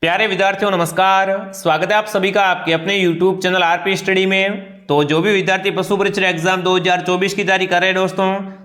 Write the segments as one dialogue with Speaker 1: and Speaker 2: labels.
Speaker 1: प्यारे विद्यार्थियों नमस्कार। स्वागत है आप सभी का आपके अपने YouTube चैनल आरपी स्टडी में। तो जो भी विद्यार्थी पशु परीक्षा एग्जाम 2024 की तैयारी कर रहे हैं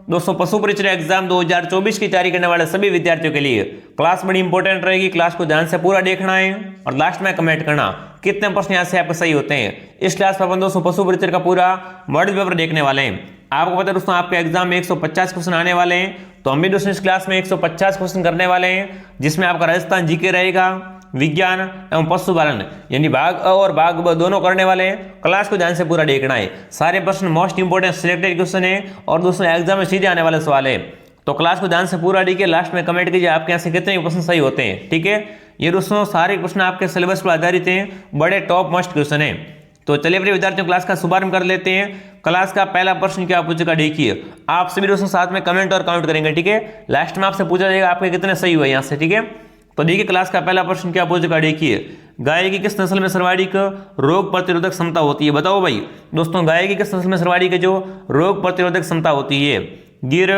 Speaker 1: दोस्तों पशु परीक्षा एग्जाम 2024 की तैयारी करने वाले सभी विद्यार्थियों के लिए क्लास बड़ी इंपॉर्टेंट रहेगी। क्लास को ध्यान से पूरा देखना है और लास्ट में कमेंट करना कितने प्रश्न यहाँ से आपके सही होते हैं। इस क्लास में अपन दोस्तों पशु परीक्षा का पूरा मॉडल पेपर देखने वाले हैं। आपको पता है दोस्तों आपके एग्जाम में 150 क्वेश्चन आने वाले हैं, तो हम भी दोस्तों इस क्लास में 150 क्वेश्चन करने वाले हैं, जिसमें आपका राजस्थान जीके रहेगा, विज्ञान एवं पशुपालन यानी भाग अ और भाग ब दोनों करने वाले हैं। क्लास को ध्यान से पूरा देखना है। सारे प्रश्न मोस्ट इंपोर्टेंट सिलेक्टेड क्वेश्चन है और दोस्तों एग्जाम में सीधे आने वाले सवाल है। तो क्लास को ध्यान से पूरा देखिए, लास्ट में कमेंट कीजिए आपके यहाँ से कितने प्रश्न सही होते हैं। ठीक है, ये दोस्तों सारे प्रश्न आपके सिलेबस पर आधारित हैं, बड़े टॉप मोस्ट क्वेश्चन है। तो चलिए अपने विद्यार्थियों क्लास का शुभारंभ कर लेते हैं। क्लास का पहला प्रश्न क्या पूछेगा देखिए, आप सभी दोस्तों साथ में कमेंट और काउंट करेंगे। ठीक है, लास्ट में आपसे पूछा जाएगा आपके कितने सही हुए यहाँ से। ठीक है, तो देखिए क्लास का पहला प्रश्न क्या पूछेगा देखिए, गाय की किस नस्ल में सर्वाधिक रोग प्रतिरोधक क्षमता होती है? बताओ भाई दोस्तों, गाय की किस नस्ल में सर्वाधिक जो रोग प्रतिरोधक क्षमता होती है? गिर,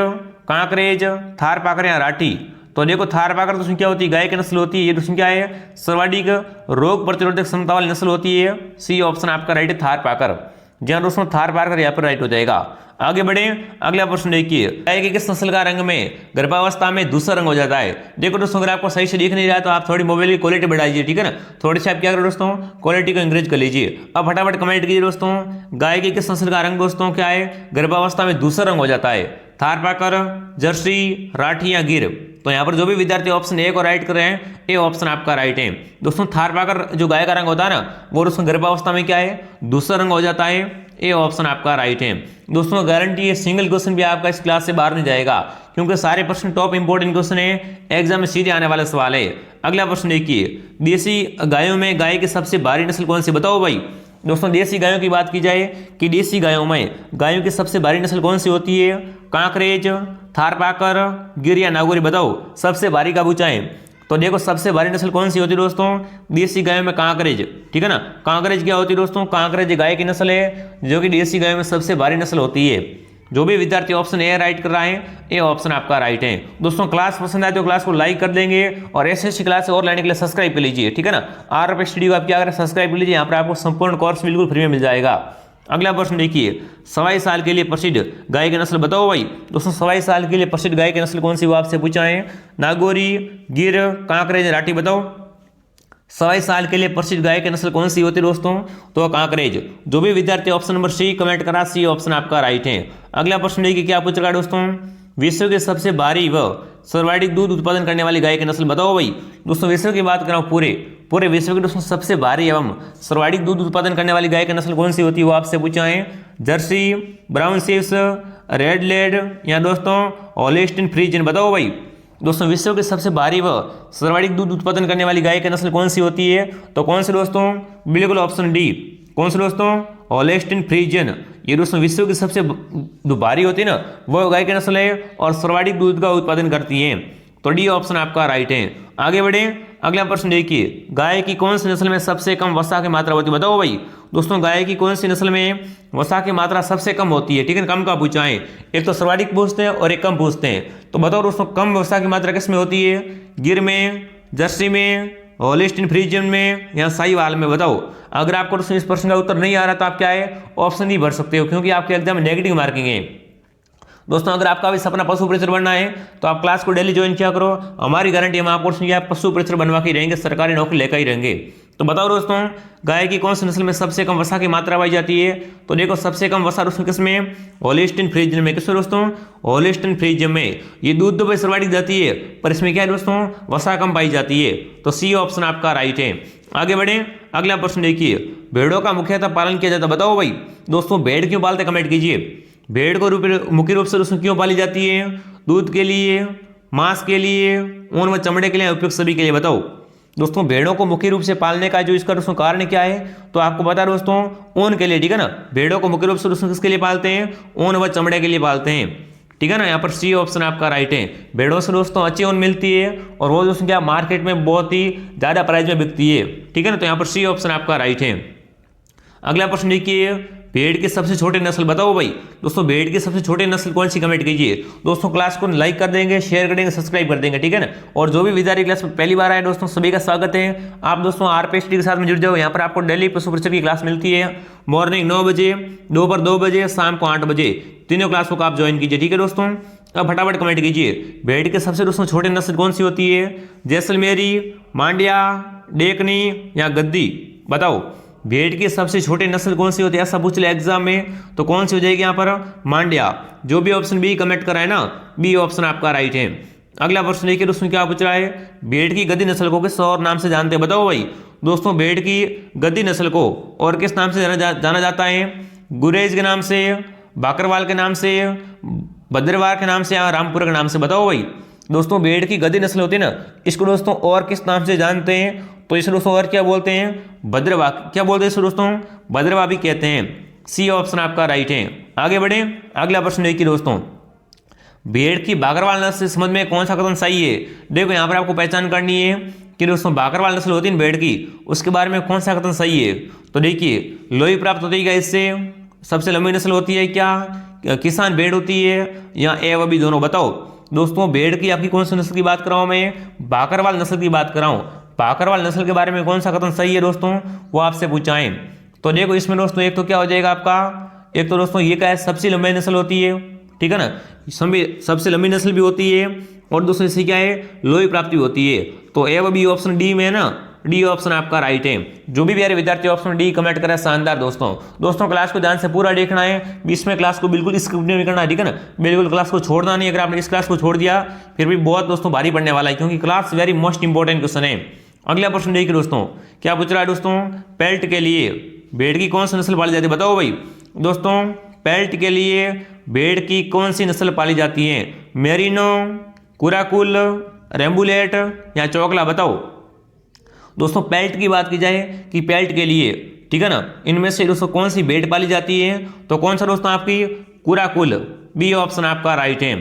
Speaker 1: कांकरेज, थारपाकर या राठी? तो देखो थारपाकर दोस्तों क्या होती है, गाय की नस्ल होती है। ये दोस्तों क्या है, सर्वाधिक रोग प्रतिरोधक क्षमता वाली नस्ल होती है। सी ऑप्शन आपका राइट है, थारपाकर। जहां दोस्तों थारपाकर यहाँ पर राइट हो जाएगा। आगे बढ़े, अगला प्रश्न देखिए, गाय के किस नस्ल का रंग में गर्भावस्था में दूसरा रंग हो जाता है? देखो दोस्तों अगर आपको सही से दिख नहीं रहा है तो आप थोड़ी मोबाइल की क्वालिटी बढ़ाइए। ठीक है ना, थोड़ी सी आप क्या करो दोस्तों, क्वालिटी को इंक्रीज कर लीजिए। अब फटाफट कमेंट कीजिए दोस्तों, गाय के किस नस्ल का रंग दोस्तों क्या है, गर्भावस्था में दूसरा रंग हो जाता है? थारपाकर, जर्सी, राठी या गिर? तो यहाँ पर जो भी विद्यार्थी ऑप्शन ए को राइट कर रहे हैं, ए ऑप्शन आपका राइट है। दोस्तों थारपाकर जो गाय का रंग होता है ना, वो दोस्तों गर्भावस्था में क्या है, दूसरा रंग हो जाता है। ए ऑप्शन आपका राइट है। दोस्तों गारंटी है सिंगल क्वेश्चन भी आपका इस क्लास से बाहर नहीं जाएगा, क्योंकि सारे प्रश्न टॉप इंपोर्टेंट क्वेश्चन है, एग्जाम में सीधे आने वाला सवाल है। अगला प्रश्न देखिए, देसी गायों में गाय की सबसे भारी नस्ल कौन सी? बताओ भाई दोस्तों, देसी गायों की बात की जाए कि देसी गायों में गायों की सबसे भारी नस्ल कौन सी होती है? कांकरेज, थारपाकर, गिर या नागौरी? बताओ सबसे भारी का पूछा है। तो देखो सबसे भारी नस्ल कौन सी होती है दोस्तों, देसी गायों में कांकरेज। ठीक है ना, कांकरेज क्या होती है दोस्तों, कांकरेज गाय की नस्ल है जो कि देसी गायों में सबसे भारी नस्ल होती है। जो भी विद्यार्थी ऑप्शन ए राइट कर रहा है, ए ऑप्शन आपका राइट है। दोस्तों क्लास पसंद आए तो क्लास को लाइक कर देंगे और ऐसी क्लास और लाने के लिए सब्सक्राइब कर लीजिए। ठीक है ना, आरपी स्टडी को आप क्या करें, सब्सक्राइब कर लीजिए। यहाँ पर आपको संपूर्ण कोर्स बिल्कुल फ्री में मिल जाएगा। अगला प्रश्न देखिए, सवाई साल के लिए प्रसिद्ध गाय की नस्ल? बताओ भाई दोस्तों, सवाई साल के लिए प्रसिद्ध गाय की नस्ल कौन सी, वो आपसे पूछा है? नागौरी, गिर, कांकरेज, राठी? बताओ सवाई साल के लिए प्रसिद्ध गाय की नस्ल कौन सी होती है दोस्तों? तो कांकरेज। जो भी विद्यार्थी ऑप्शन नंबर सी कमेंट करा, सी ऑप्शन आपका राइट है। अगला प्रश्न देखिए क्या पूछ रहा है दोस्तों, विश्व के सबसे भारी व सर्वाधिक दूध उत्पादन करने वाली गाय की नस्ल? बताओ भाई दोस्तों, विश्व की बात कर रहा हूँ, पूरे विश्व के दोस्तों सबसे भारी एवं सर्वाधिक दूध उत्पादन करने वाली गाय की नस्ल कौन सी होती है? वो आपसे पूछा है? जर्सी, ब्राउन स्विस, रेड लेड या दोस्तों होल्स्टीन फ्रीजियन? बताओ भाई दोस्तों, विश्व के सबसे भारी व सर्वाधिक दूध उत्पादन करने वाली गाय की नस्ल कौन सी होती है? तो कौन सी दोस्तों, बिल्कुल ऑप्शन डी। कौन सी दोस्तों, होल्स्टीन फ्रीजियन। ये दोस्तों विश्व की सबसे भारी होती है ना, वो गाय की नस्ल है और सर्वाधिक दूध का उत्पादन करती है। तो डी ऑप्शन आपका राइट है। आगे बढ़े, अगला प्रश्न देखिए, गाय की कौन सी नस्ल में सबसे कम वसा की मात्रा होती है? बताओ भाई दोस्तों, गाय की कौन सी नस्ल में वसा की मात्रा सबसे कम होती है? ठीक है, कम का पूछा है। एक तो सर्वाधिक पूछते हैं और एक कम पूछते हैं। तो बताओ दोस्तों, कम वसा की मात्रा किस में होती है? गिर में, जर्सी में, होल्स्टीन फ्रीजियन में या साहीवाल में? बताओ। अगर आपको दोस्तों इस प्रश्न का उत्तर नहीं आ रहा तो आप क्या है, ऑप्शन ही भर सकते हो, क्योंकि आपके एग्जाम में नेगेटिव मार्किंग है। दोस्तों अगर आपका भी सपना पशु परीक्षक बनना है तो आप क्लास को डेली ज्वाइन किया करो। हमारी गारंटी हम आपको पशु परीक्षक बनवा के रहेंगे, सरकारी नौकरी लेकर ही रहेंगे। तो बताओ दोस्तों, गाय की कौन सी नस्ल में सबसे कम वसा की मात्रा पाई जाती है? तो देखो सबसे कम वसा दोस्तों किसमें, होल्स्टीन फ्रीजियन में। किसमें दोस्तों, होल्स्टीन फ्रीजियन में। ये दूध तो भाई सर्वाधिक जाती है, पर इसमें क्या है दोस्तों, वसा कम पाई जाती है। तो सी ऑप्शन आपका राइट है। आगे बढ़े, अगला प्रश्न देखिए, भेड़ों का मुख्यतः पालन किया जाता है? बताओ भाई दोस्तों, भेड़ क्यों पालते, कमेंट कीजिए। भेड़ को मुख्य रूप से दोस्तों क्यों पाली जाती है? दूध के लिए, मांस के लिए, ऊन व चमड़े के लिए, उपयुक्त सभी के लिए? बताओ दोस्तों, भेड़ों को मुख्य रूप से पालने का जो इसका दोस्तों कारण क्या है? तो आपको पता है दोस्तों, ऊन के लिए। ठीक है ना, भेड़ों को मुख्य रूप से दोस्तों किसके लिए पालते हैं? ऊन व चमड़े के लिए पालते हैं। ठीक है ना, यहाँ पर सी ऑप्शन आपका राइट है। भेड़ों से दोस्तों अच्छी ऊन मिलती है और वो दोस्तों क्या मार्केट में बहुत ही ज्यादा प्राइस में बिकती है। ठीक है ना, तो यहाँ पर सी ऑप्शन आपका राइट है। अगला प्रश्न देखिए, भेड़ की सबसे छोटी नस्ल बताओ भाई। दोस्तों भेड़ की सबसे छोटी नस्ल कौन सी, कमेंट कीजिए। दोस्तों क्लास को लाइक कर देंगे, शेयर कर देंगे, सब्सक्राइब कर देंगे, ठीक है ना। और जो भी विद्यार्थी क्लास में पहली बार आए दोस्तों, सभी का स्वागत है। आप दोस्तों RPST के साथ में जुड़ जाओ। यहाँ पर आपको डेली पशु परिचय की क्लास मिलती है। मॉर्निंग 9 बजे, दोपहर 2 बजे, शाम को 8 बजे, तीनों क्लासों को आप ज्वाइन कीजिए, ठीक है दोस्तों। अब फटाफट कमेंट कीजिए, भेड़ के सबसे दोस्तों छोटे नस्ल कौन सी होती है? जैसलमेरी, मांड्या, डेकनी या गद्दी, बताओ। भेड़ की सबसे छोटी नस्ल कौन सी होती है, ऐसा पूछ ले एग्जाम में, तो कौन सी हो जाएगी यहाँ पर? मांड्या। जो भी ऑप्शन बी कमेंट करा है ना, बी ऑप्शन आपका राइट है। अगला प्रश्न देखिए दोस्तों, क्या पूछ रहा है? भेड़ की गद्दी नस्ल को किस और नाम से जानते हैं, बताओ भाई। दोस्तों भेड़ की गद्दी नस्ल को और किस नाम से जाना जाता है? गुरेज के नाम से, बाकरवाल के नाम से, भद्रवार के नाम से या रामपुर के नाम से, बताओ भाई। दोस्तों भेड़ की गद्दी नस्ल होती है ना, इसको दोस्तों और किस नाम से जानते हैं? तो इसे दोस्तों और क्या बोलते हैं? भद्रवा। क्या बोलते हैं इसे दोस्तों? भद्रवा भी कहते हैं। सी ऑप्शन आपका राइट है। आगे बढ़े, अगला प्रश्न देखिए दोस्तों, भेड़ की बाकरवाल नस्ल से संबंध में कौन सा कथन सही है? देखो यहाँ पर आपको पहचान करनी है कि दोस्तों बाकरवाल नस्ल होती है भेड़ की, उसके बारे में कौन सा कथन सही है। तो देखिए, लोई प्राप्त होती है क्या इससे? सबसे लंबी नस्ल होती है क्या? किसान भेड़ होती है या ए व बी दोनों, बताओ। दोस्तों भेड़ की आपकी कौन सी नस्ल की बात कर रहा हूं मैं? बाकरवाल नस्ल की बात कर रहा हूं। बाकरवाल नस्ल के बारे में कौन सा कथन सही है दोस्तों, वो आपसे पूछाएं। तो देखो इसमें दोस्तों एक तो क्या हो जाएगा आपका, एक तो दोस्तों ये क्या है, सबसे लंबी नस्ल होती है, ठीक है ना, सबसे लंबी नस्ल भी होती है, और दोस्तों इससे क्या है, लोई प्राप्ति होती है। तो ए व बी ऑप्शन डी में है ना, डी ऑप्शन आपका राइट है। जो भी प्यारे विद्यार्थी ऑप्शन डी कमेंट करें, शानदार दोस्तों क्लास को ध्यान से पूरा देखना है, बीच में क्लास को बिल्कुल स्किप नहीं करना है, ठीक है ना, बिल्कुल क्लास को छोड़ना नहीं। अगर आपने इस क्लास को छोड़ दिया फिर भी बहुत दोस्तों भारी पड़ने वाला है, क्योंकि class very most important question है। अगला प्रश्न देखिए दोस्तों, क्या पूछ रहा है दोस्तों? पेल्ट के लिए भेड़ की कौन सी नस्ल पाली जाती है, बताओ भाई। दोस्तों पेल्ट के लिए भेड़ की कौन सी नस्ल पाली जाती है? मेरिनो, कुराकुल, रेम्बुलेट या चौकला, बताओ। दोस्तों पेल्ट की बात की जाए कि पेल्ट के लिए, ठीक है ना, इनमें से दोस्तों कौन सी भेड़ पाली जाती है? तो कौन सा दोस्तों आपकी? कुराकुल, बी ऑप्शन आपका राइट है।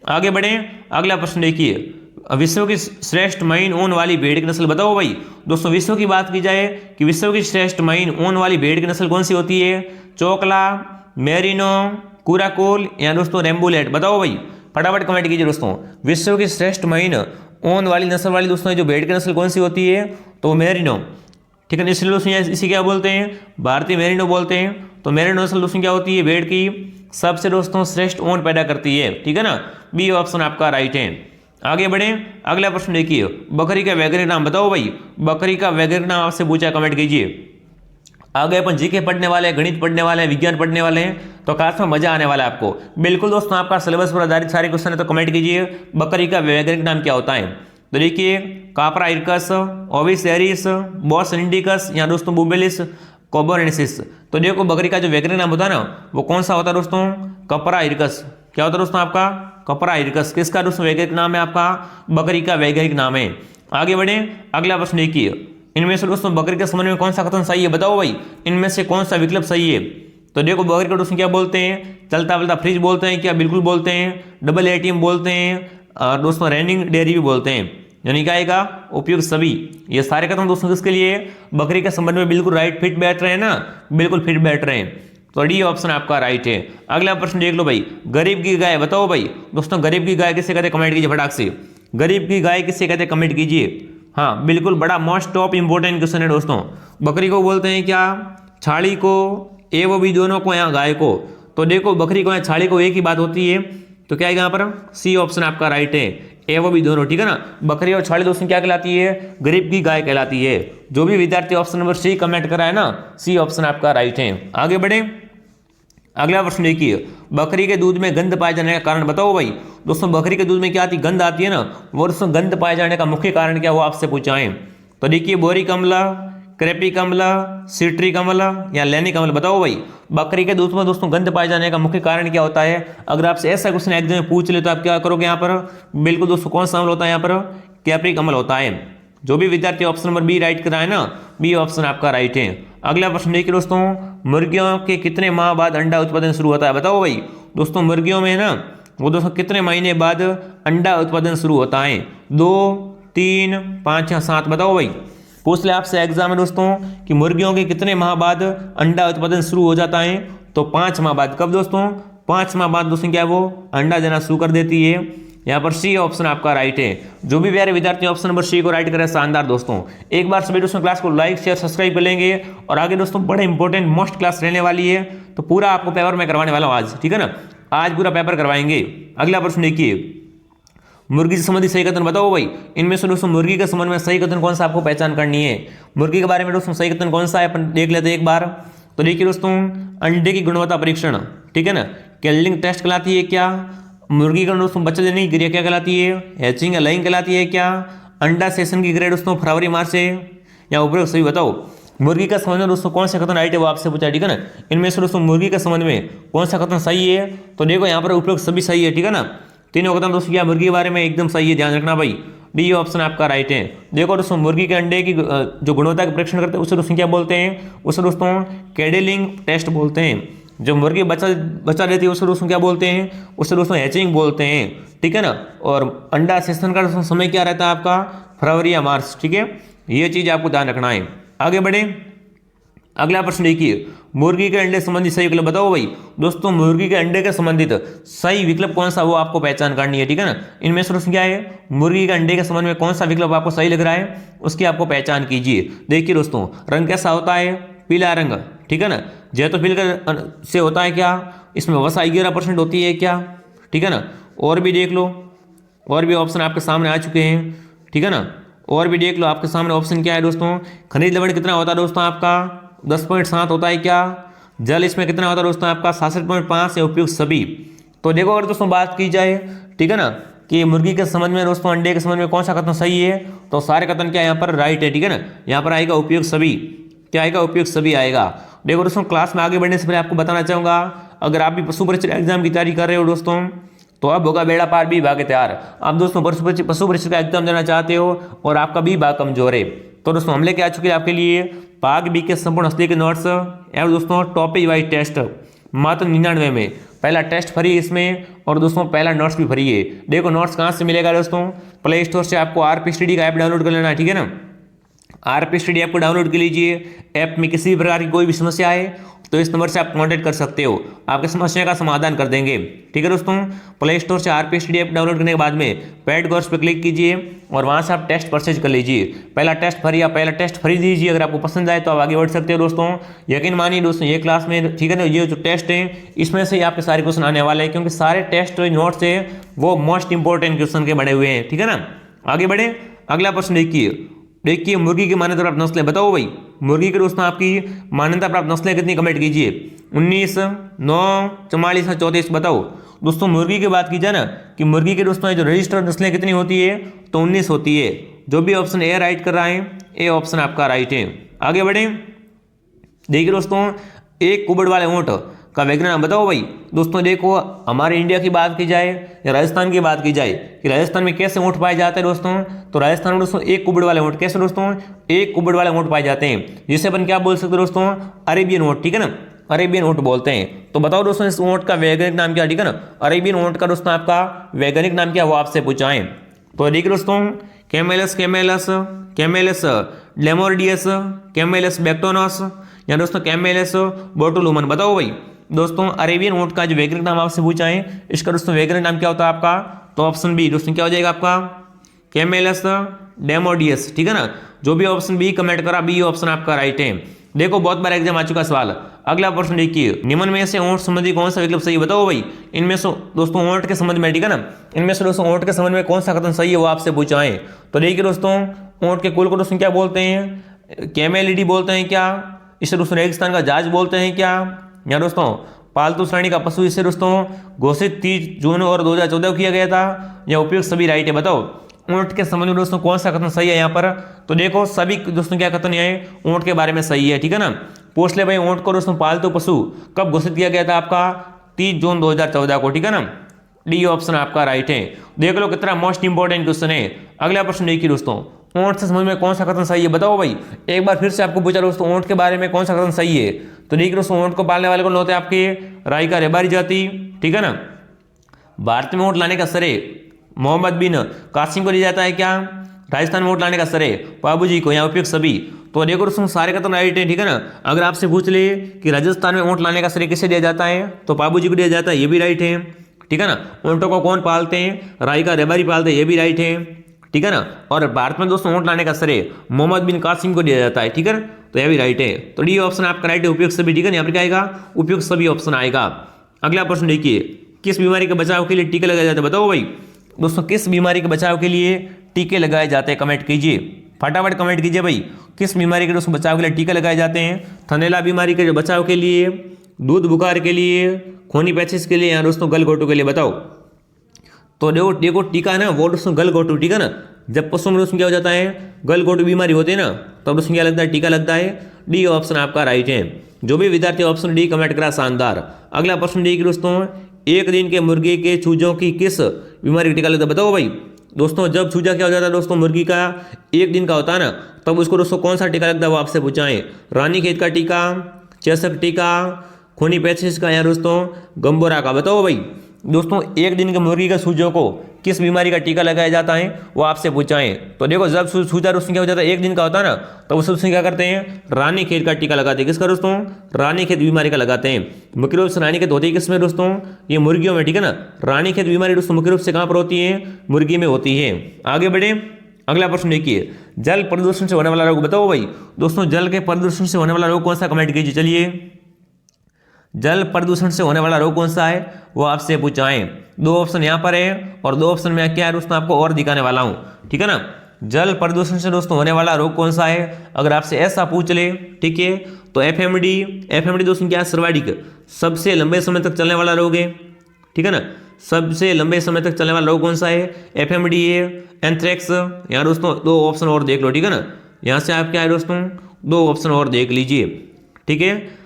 Speaker 1: आगे बढ़े, अगला प्रश्न देखिए, विश्व की श्रेष्ठ महीन ऊन वाली भेड़ की नस्ल, बताओ भाई। दोस्तों विश्व की बात की जाए कि विश्व की श्रेष्ठ महीन ऊन वाली भेड़ की नस्ल कौन सी होती है? चोकला, मेरिनो, कुराकुल या दोस्तों रेम्बुलेट, बताओ भाई। फटाफट कमेंट कीजिए दोस्तों, विश्व की श्रेष्ठ महीन ऊन वाली नस्ल वाली दोस्तों जो भेड़ की नस्ल कौन सी होती है? तो मेरिनो, ठीक है। इसलिए दोस्तों इसी क्या बोलते हैं? भारतीय मेरिनो बोलते हैं। तो मेरिनो नस्ल दोस्तों क्या होती है? भेड़ की सबसे दोस्तों श्रेष्ठ ऊन पैदा करती है, ठीक है ना, बी ऑप्शन आपका राइट है। आगे बढ़े, अगला प्रश्न देखिए, बकरी का वैज्ञानिक नाम, बताओ भाई। बकरी का वैज्ञानिक नाम आपसे पूछा, कमेंट कीजिए। आगे अपन जीके पढ़ने वाले हैं, गणित पढ़ने वाले हैं, विज्ञान पढ़ने वाले हैं, तो क्लास में मजा आने वाला है आपको। बिल्कुल दोस्तों आपका सिलेबस पर आधारित सारे क्वेश्चन है, तो कमेंट कीजिए बकरी का वैज्ञानिक नाम क्या होता है। तो देखिए, Kapra इरकस, Ovis Eris, Bos indicus या दोस्तों बुबेलिस कोबोरेंसिस। तो देखो बकरी का जो वैज्ञानिक नाम होता है ना, वो कौन सा होता है दोस्तों? कपरा इरकस। क्या होता है दोस्तों आपका? कपरा इरकस। किसका दोस्तों वैज्ञानिक नाम है आपका? बकरी का वैज्ञानिक नाम है। आगे बढ़े, अगला प्रश्न देखिए, इनमें से दोस्तों बकरी के संबंध में कौन सा कथन सही है, बताओ भाई। इनमें से कौन सा विकल्प सही है? तो देखो बकरी को दोस्तों क्या बोलते हैं? चलता बलता फ्रिज बोलते हैं क्या? बिल्कुल बोलते हैं। डबल ATM बोलते हैं, और दोस्तों रनिंग डेयरी भी बोलते हैं। यानी क्या आएगा? उपयुक्त सभी। ये सारे कथन दोस्तों किसके लिए? बकरी के संबंध में बिल्कुल राइट फिट बैठ रहे हैं ना, बिल्कुल फिट बैठ रहे हैं। तो डी ऑप्शन आपका राइट है। अगला प्रश्न देख लो भाई, गरीब की गाय, बताओ भाई। दोस्तों गरीब की गाय किसे कहते हैं, कमेंट कीजिए फटाक से। गरीब की गाय किसे कहते हैं, कमेंट कीजिए। हाँ बिल्कुल, बड़ा मोस्ट टॉप इंपोर्टेंट क्वेश्चन है दोस्तों। बकरी को बोलते हैं क्या? छाड़ी को, ए वो भी दोनों को या गाय को। तो देखो बकरी को या छाड़ी को एक ही बात होती है, तो क्या आएगा यहाँ पर? सी ऑप्शन आपका राइट है, ए वो भी दोनों, ठीक है ना। बकरी और छाड़ी दोस्तों क्या कहलाती है? गरीब की गाय कहलाती है। जो भी विद्यार्थी ऑप्शन नंबर सी कमेंट करा है ना, सी ऑप्शन आपका राइट है। आगे बढ़े, अगला प्रश्न देखिए, बकरी के दूध में गंध पाए जाने का कारण, बताओ भाई। दोस्तों बकरी के दूध में क्या आती? गंध आती है ना, वो दोस्तों गंध पाए जाने का मुख्य कारण क्या, वो आपसे पूछाएं। तो देखिए, बोरी कमला, क्रेपी कमला, सिट्रिक अम्ल या लैनिक अम्ल, बताओ भाई। बकरी के दूध में दोस्तों गंध पाए जाने का मुख्य कारण क्या होता है? अगर आपसे ऐसा क्वेश्चन एग्जाम में पूछ ले तो आप क्या करोगे यहाँ पर? बिल्कुल दोस्तों कौन सा अम्ल होता है यहाँ पर? कैप्रिक अम्ल होता है। जो भी विद्यार्थी ऑप्शन नंबर बी राइट कराए ना, बी ऑप्शन आपका राइट है। अगला प्रश्न देखिए दोस्तों, मुर्गियों के कितने माह बाद अंडा उत्पादन शुरू होता है, बताओ भाई। दोस्तों मुर्गियों में ना, वो दोस्तों कितने महीने बाद अंडा उत्पादन शुरू होता है? 2, 3, 5 या 7, बताओ भाई। पूछ ले आपसे एग्जाम में दोस्तों कि मुर्गियों के कितने माह बाद अंडा उत्पादन शुरू हो जाता है? तो 5 माह बाद, कब दोस्तों? 5 माह बाद दोस्तों क्या है वो अंडा देना शुरू कर देती है। यहाँ पर सी ऑप्शन आपका राइट है। जो भी प्यारे विद्यार्थी ऑप्शन नंबर सी को राइट करे, शानदार दोस्तों। एक बार सभी दोस्तों क्लास को लाइक शेयर सब्सक्राइब कर लेंगे और आगे दोस्तों बड़े इंपॉर्टेंट मोस्ट क्लास रहने वाली है, तो पूरा आपको पेपर में करवाने वाला हूँ आज, ठीक है ना। आज पूरा पेपर करवाएंगे। अगला प्रश्न देखिए, मुर्गी से संबंधित सही कथन बताओ भाई। इनमें से दोस्तों मुर्गी के संबंध में सही कथन कौन सा आपको पहचान करनी है। मुर्गी के बारे में दोस्तों सही कथन कौन सा है अपन देख लेते हैं एक बार। तो देखिए दोस्तों, अंडे की गुणवत्ता परीक्षण, ठीक है ना, कैल्डिंग टेस्ट कहलाती है क्या। मुर्गी का दोस्तों बच्चा देने की क्रिया क्या कहलाती है, हैचिंग या लाइंग कहलाती है क्या। अंडा सेशन की क्रिया दोस्तों फरवरी मार्च से या उपरोक्त सही बताओ। मुर्गी का संबंध में दोस्तों कौन सा कथन राइट है वो आपसे पूछा, ठीक है ना। इनमें से दोस्तों मुर्गी के संबंध में कौन सा कथन सही है, तो देखो यहाँ पर उपरोक्त सभी सही है, ठीक है ना। तीनों कथन दोस्तों क्या मुर्गी के बारे में एकदम सही है, ध्यान रखना भाई। डी ऑप्शन आपका राइट है। देखो दोस्तों, मुर्गी के अंडे की जो गुणवत्ता का परीक्षण करते हैं उसे दोस्तों क्या बोलते हैं, उसे दोस्तों कैडलिंग टेस्ट बोलते हैं। जो मुर्गी बच्चा देती है उसे दोस्तों क्या बोलते हैं, उसे दोस्तों हैचिंग बोलते हैं, ठीक है ना। और अंडा सेशन का दोस्तों समय क्या रहता है आपका, फरवरी या मार्च, ठीक है। ये चीज आपको ध्यान रखना है। आगे बढ़े, अगला प्रश्न देखिए, मुर्गी के अंडे संबंधित सही विकल्प बताओ भाई। दोस्तों मुर्गी के अंडे के संबंधित सही विकल्प कौन सा वो आपको पहचान करनी है, ठीक है ना। इनमें से दोस्तों क्या है, मुर्गी के अंडे के संबंध में कौन सा विकल्प आपको सही लग रहा है उसकी आपको पहचान कीजिए। देखिए दोस्तों, रंग कैसा होता है, पीला रंग, ठीक है ना। जैतोफिल से होता है क्या, इसमें वसा 11% होती है क्या, ठीक है ना। और भी देख लो, और भी ऑप्शन आपके सामने आ चुके हैं, ठीक है ना। और भी देख लो, आपके सामने ऑप्शन क्या है दोस्तों। खनिज लवण कितना होता है दोस्तों आपका, 10.7 होता है क्या। जल इसमें कितना होता है दोस्तों आपका, 66.5 है उपयुक्त सभी। तो देखो अगर दोस्तों बात की जाए, ठीक है ना, कि मुर्गी के संबंध में दोस्तों अंडे के संबंध में कौन सा कथन सही है, तो सारे कथन क्या यहाँ पर राइट है, ठीक है ना। यहाँ पर आएगा उपयुक्त सभी, क्या आएगा, उपयुक्त सभी आएगा। देखो दोस्तों, क्लास में आगे बढ़ने से पहले आपको बताना चाहूंगा, अगर आप भी पशु परीक्षा एग्जाम की तैयारी कर रहे हो दोस्तों, तो अब होगा बेड़ा पार भी भाग तैयार। आप दोस्तों पशु परीक्षा का एग्जाम देना चाहते हो और आपका भी भाग कमजोर है, तो दोस्तों हम लेके आ चुके हैं आपके लिए भाग बी के संपूर्ण असली के नोट्स एवं दोस्तों टॉपिक वाइज टेस्ट मात्र 99 में। पहला टेस्ट फ्री इसमें और दोस्तों पहला नोट्स भी फ्री है। देखो नोट्स कहाँ से मिलेगा दोस्तों, प्ले स्टोर से आपको आरपी स्टडी का ऐप डाउनलोड कर लेना है, ठीक है ना। आरपी स्टडी ऐप को डाउनलोड कर लीजिए। ऐप में किसी भी प्रकार की कोई भी समस्या है तो इस नंबर से आप कांटेक्ट कर सकते हो, आपकी समस्या का समाधान कर देंगे, ठीक है दोस्तों। प्ले स्टोर से आरपी स्टडी ऐप डाउनलोड करने के बाद में पेड कोर्स पर क्लिक कीजिए और वहां से आप टेस्ट परचेज कर लीजिए। पहला टेस्ट फ्री, आप पहला टेस्ट फ्री दीजिए। अगर आपको पसंद आए तो आप आगे बढ़ सकते हो दोस्तों। यकीन मानिए दोस्तों, ये क्लास में, ठीक है ना, ये जो टेस्ट है इसमें से आपके सारे क्वेश्चन आने वाले हैं, क्योंकि सारे टेस्ट नोट्स है वो मोस्ट इंपॉर्टेंट क्वेश्चन के बने हुए हैं, ठीक है ना। आगे बढ़े, अगला प्रश्न देखिए मुर्गी की मान्यता प्राप्त नस्लें बताओ भाई। मुर्गी के दोस्तों आपकी मान्यता प्राप्त नस्लें कितनी, कमेंट कीजिए। 19, 9, 44 या 34 बताओ। दोस्तों मुर्गी की बात की जाए ना, कि मुर्गी के दोस्तों जो रजिस्टर्ड नस्लें कितनी होती है, तो 19 होती है। जो भी ऑप्शन ए राइट कर रहा है, ए ऑप्शन आपका राइट है। आगे बढ़े, देखिए दोस्तों, एक कुबड़ वाले ऊंट का वैज्ञानिक नाम बताओ भाई। दोस्तों देखो, हमारे इंडिया की बात की जाए या राजस्थान की बात की जाए कि राजस्थान में कैसे ऊंट पाए जाते हैं दोस्तों, तो राजस्थान में दोस्तों एक कुबड़ वाले ऊंट, कैसे दोस्तों, एक कुबड़ वाले ऊंट पाए जाते हैं, जिसे अपन क्या बोल सकते हैं दोस्तों, अरेबियन ऊंट, ठीक है ना, अरेबियन ऊंट बोलते हैं। तो बताओ दोस्तों इस ऊंट का वैज्ञानिक नाम क्या, ठीक है ना, अरेबियन ऊंट का दोस्तों आपका वैज्ञानिक नाम क्या वो आपसे पूछा है। तो देखिए दोस्तों, कैमेलस कैमेलस कैमेलस लेमोर्डियस, कैमेलस बैक्टोनस या दोस्तों कैमेलस बोटुलुमन बताओ भाई। दोस्तों अरेबियन ऊंट का जो वैज्ञानिक नाम आपसे पूछा है, इसका दोस्तों वैज्ञानिक नाम क्या होता है आपका, तो ऑप्शन बी दोस्तों क्या हो जाएगा आपका, कैमेलस डेमोडियस, ठीक है ना। जो भी ऑप्शन बी कमेंट करा, बी ऑप्शन आपका राइट है। देखो बहुत बार एग्जाम आ चुका सवाल। अगला प्रश्न देखिए, निम्न में से ऊंट संबंधी कौन सा विकल्प सही बताओ भाई। इनमें से दोस्तों ऊंट के संबंध में, ठीक है ना, इनमें से दोस्तों ऊंट के संबंध में कौन सा कथन सही है वो आपसे पूछा है। तो देखिए दोस्तों, ऊंट के कुल को दोस्तों क्या बोलते हैं, कैमेलिडी बोलते हैं क्या, इसे दोस्तों रेगिस्तान का जहाज बोलते हैं क्या, या दोस्तों पालतू श्रेणी का पशु इसे दोस्तों घोषित 30 जून और 2014 किया गया था, या उपयुक्त सभी राइट है बताओ। ऊंट के संबंध में दोस्तों कौन सा कथन सही है यहाँ पर, तो देखो सभी दोस्तों क्या कथन है ऊंट के बारे में सही है, ठीक है ना। पूछ ले भाई, ऊंट को दोस्तों पालतू पशु कब घोषित किया गया था आपका, 30 जून 2014 को, ठीक है ना। डी ऑप्शन आपका राइट है। देख लो कितना मोस्ट इंपॉर्टेंट क्वेश्चन है। अगला प्रश्न देखिए दोस्तों, ऊंट से समझ में कौन सा कथन सही है बताओ भाई। एक बार फिर से आपको पूछा दोस्तों ऊंट के बारे में कौन सा कथन सही है, तो देखिए दोस्तों ऊंट को पालने वाले कौन होते हैं आपके, राई का रेबारी जाति, ठीक है ना। भारत में ऊंट लाने का श्रेय मोहम्मद बिन कासिम को दिया जाता है क्या, राजस्थान में वोट लाने का श्रेय बाबूजी को, यहाँ उपयुक्त सभी। तो देखो दोस्तों सारे का तो राइट है, ठीक है ना। अगर आपसे पूछ ले कि राजस्थान में वोट लाने का श्रेय किसे दिया जाता है, तो बाबूजी को दिया जाता है, ये भी राइट है, ठीक है ना। ऊंटों को कौन पालते हैं, राई का रेबारी पालते हैं, ये भी राइट है, ठीक है ना। और भारत में दोस्तों वोट लाने का श्रेय मोहम्मद बिन कासिम को दिया जाता है, ठीक है, तो यह भी राइट है। तो डी ऑप्शन आपका राइट है, उपयुक्त सभी, ठीक है। यहाँ पर क्या आएगा, उपयुक्त सभी ऑप्शन आएगा। अगला प्रश्न देखिए, किस बीमारी के बचाव के लिए टीके लगाए जाते हैं, बताओ भाई दोस्तों, किस बीमारी के बचाव के लिए टीके लगाए जाते हैं, कमेंट कीजिए, फटाफट कमेंट कीजिए भाई। किस बीमारी के दोस्तों बचाव के लिए टीके लगाए जाते हैं, थनैला बीमारी के बचाव के लिए, दूध बुखार के लिए, खूनी पैचिस के लिए, या दोस्तों गलघोटू के लिए, बताओ। तो देखो टीका है ना वो दोस्तों गलघोटू, ठीक है ना। जब पशुओं में दोस्तों क्या हो जाता है, गलघोटू बीमारी होती है ना, तब दोस्तों क्या लगता है, टीका लगता है। डी ऑप्शन आपका राइट है। जो भी विद्यार्थी ऑप्शन डी कमेंट करा शानदार। अगला प्रश्न देखिए दोस्तों, एक दिन के मुर्गे के चूजों की किस बीमारी का टीका लगता है, बताओ भाई दोस्तों। जब चूजा क्या हो जाता है दोस्तों, मुर्गी का एक दिन का होता है ना, तब उसको दोस्तों कौन सा टीका लगता है वो आपसे पूछाएं। रानीखेत का टीका, चेचक टीका, खूनी पैचिस का, या दोस्तों गंबोरा का, बताओ भाई दोस्तों। एक दिन के मुर्गी के सूजों को किस बीमारी का टीका लगाया जाता है वो आपसे पूछाएं। तो देखो जब सूजा दोस्तों क्या हो जाता है, एक दिन का होता है ना, तो उसमें क्या करते हैं, रानीखेत का टीका लगाते हैं। किसका दोस्तों, रानीखेत बीमारी का लगाते हैं। मुख्य रूप से रानीखेत होती है किसमें दोस्तों, ये मुर्गियों में, ठीक है ना। रानीखेत बीमारी दोस्तों मुख्य रूप से कहाँ पर होती है, मुर्गी में होती है। आगे बढ़े, अगला प्रश्न देखिए, जल प्रदूषण से होने वाला रोग, बताओ भाई दोस्तों। जल के प्रदूषण से होने वाला रोग कौन सा, कमेंट कीजिए। चलिए, जल प्रदूषण से होने वाला रोग कौन सा है वो आपसे पूछाएं। दो ऑप्शन यहाँ पर है और दो ऑप्शन में क्या है दोस्तों आपको और दिखाने वाला हूं, ठीक है ना। जल प्रदूषण से दोस्तों होने वाला रोग कौन सा है, अगर आपसे ऐसा पूछ ले, ठीक है, तो एफएमडी दोस्तों क्या है, सर्वाइडिक, सबसे लंबे समय तक चलने वाला रोग है, ठीक है ना। सबसे लंबे समय तक चलने वाला रोग कौन सा है, एफएमडी है, एंथ्रेक्स। यहाँ दोस्तों दो ऑप्शन और देख लो, ठीक है ना। यहाँ से आप क्या है दोस्तों, दो ऑप्शन और देख लीजिए, ठीक है।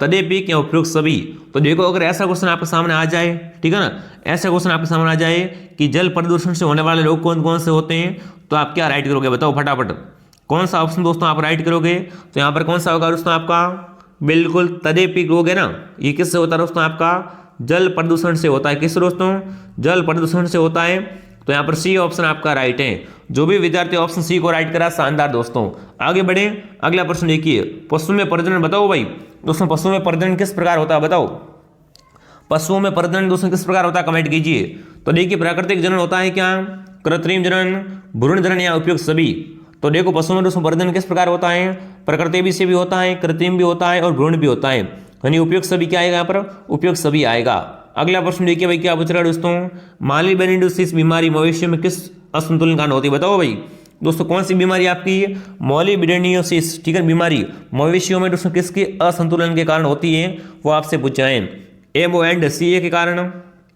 Speaker 1: तदेपिक या उपयुक्त सभी। तो देखो अगर ऐसा क्वेश्चन आपके सामने आ जाए, ठीक है ना, ऐसा क्वेश्चन आपके सामने आ जाए कि जल प्रदूषण से होने वाले रोग कौन कौन से होते हैं, तो आप क्या राइट करोगे, बताओ फटाफट। कौन सा ऑप्शन दोस्तों आप राइट करोगे, तो यहाँ पर कौन सा होगा दोस्तों आपका, बिल्कुल तदेपिक रोग है ना। ये किससे होता है दोस्तों, आपका जल प्रदूषण से होता है। किससे दोस्तों, जल प्रदूषण से होता है। तो यहाँ पर सी ऑप्शन आपका राइट है। जो भी विद्यार्थी ऑप्शन सी को राइट करा शानदार दोस्तों। आगे बढ़े, अगला प्रश्न देखिए, पशु में प्रजनन, बताओ भाई दोस्तों, पशुओं में प्रजनन किस प्रकार होता है, बताओ। पशुओं में प्रजनन दोस्तों किस प्रकार होता है, कमेंट कीजिए। तो देखिए, प्राकृतिक जनन होता है क्या, कृत्रिम जनन, भ्रूण जनन, या उपयुक्त सभी। तो देखो पशुओं में दोस्तों प्रजनन किस प्रकार होता है, प्रकृति से भी होता है, कृत्रिम भी होता है और भ्रूण भी होता है, यानी उपयुक्त सभी क्या आएगा यहाँ पर, उपयुक्त सभी आएगा। अगला प्रश्न देखिए भाई, क्या पूछ रहा है दोस्तों, मॉलिबेनिडोसिस बीमारी मवेशियों में किस असंतुलन कारण होती है, बताओ भाई दोस्तों। कौन सी बीमारी आपकी, मॉलिबेनिडोसिस, ठीक है, बीमारी मवेशियों में दोस्तों किसके असंतुलन के कारण होती है वो आपसे पूछाएं। MO एंड CA के कारण,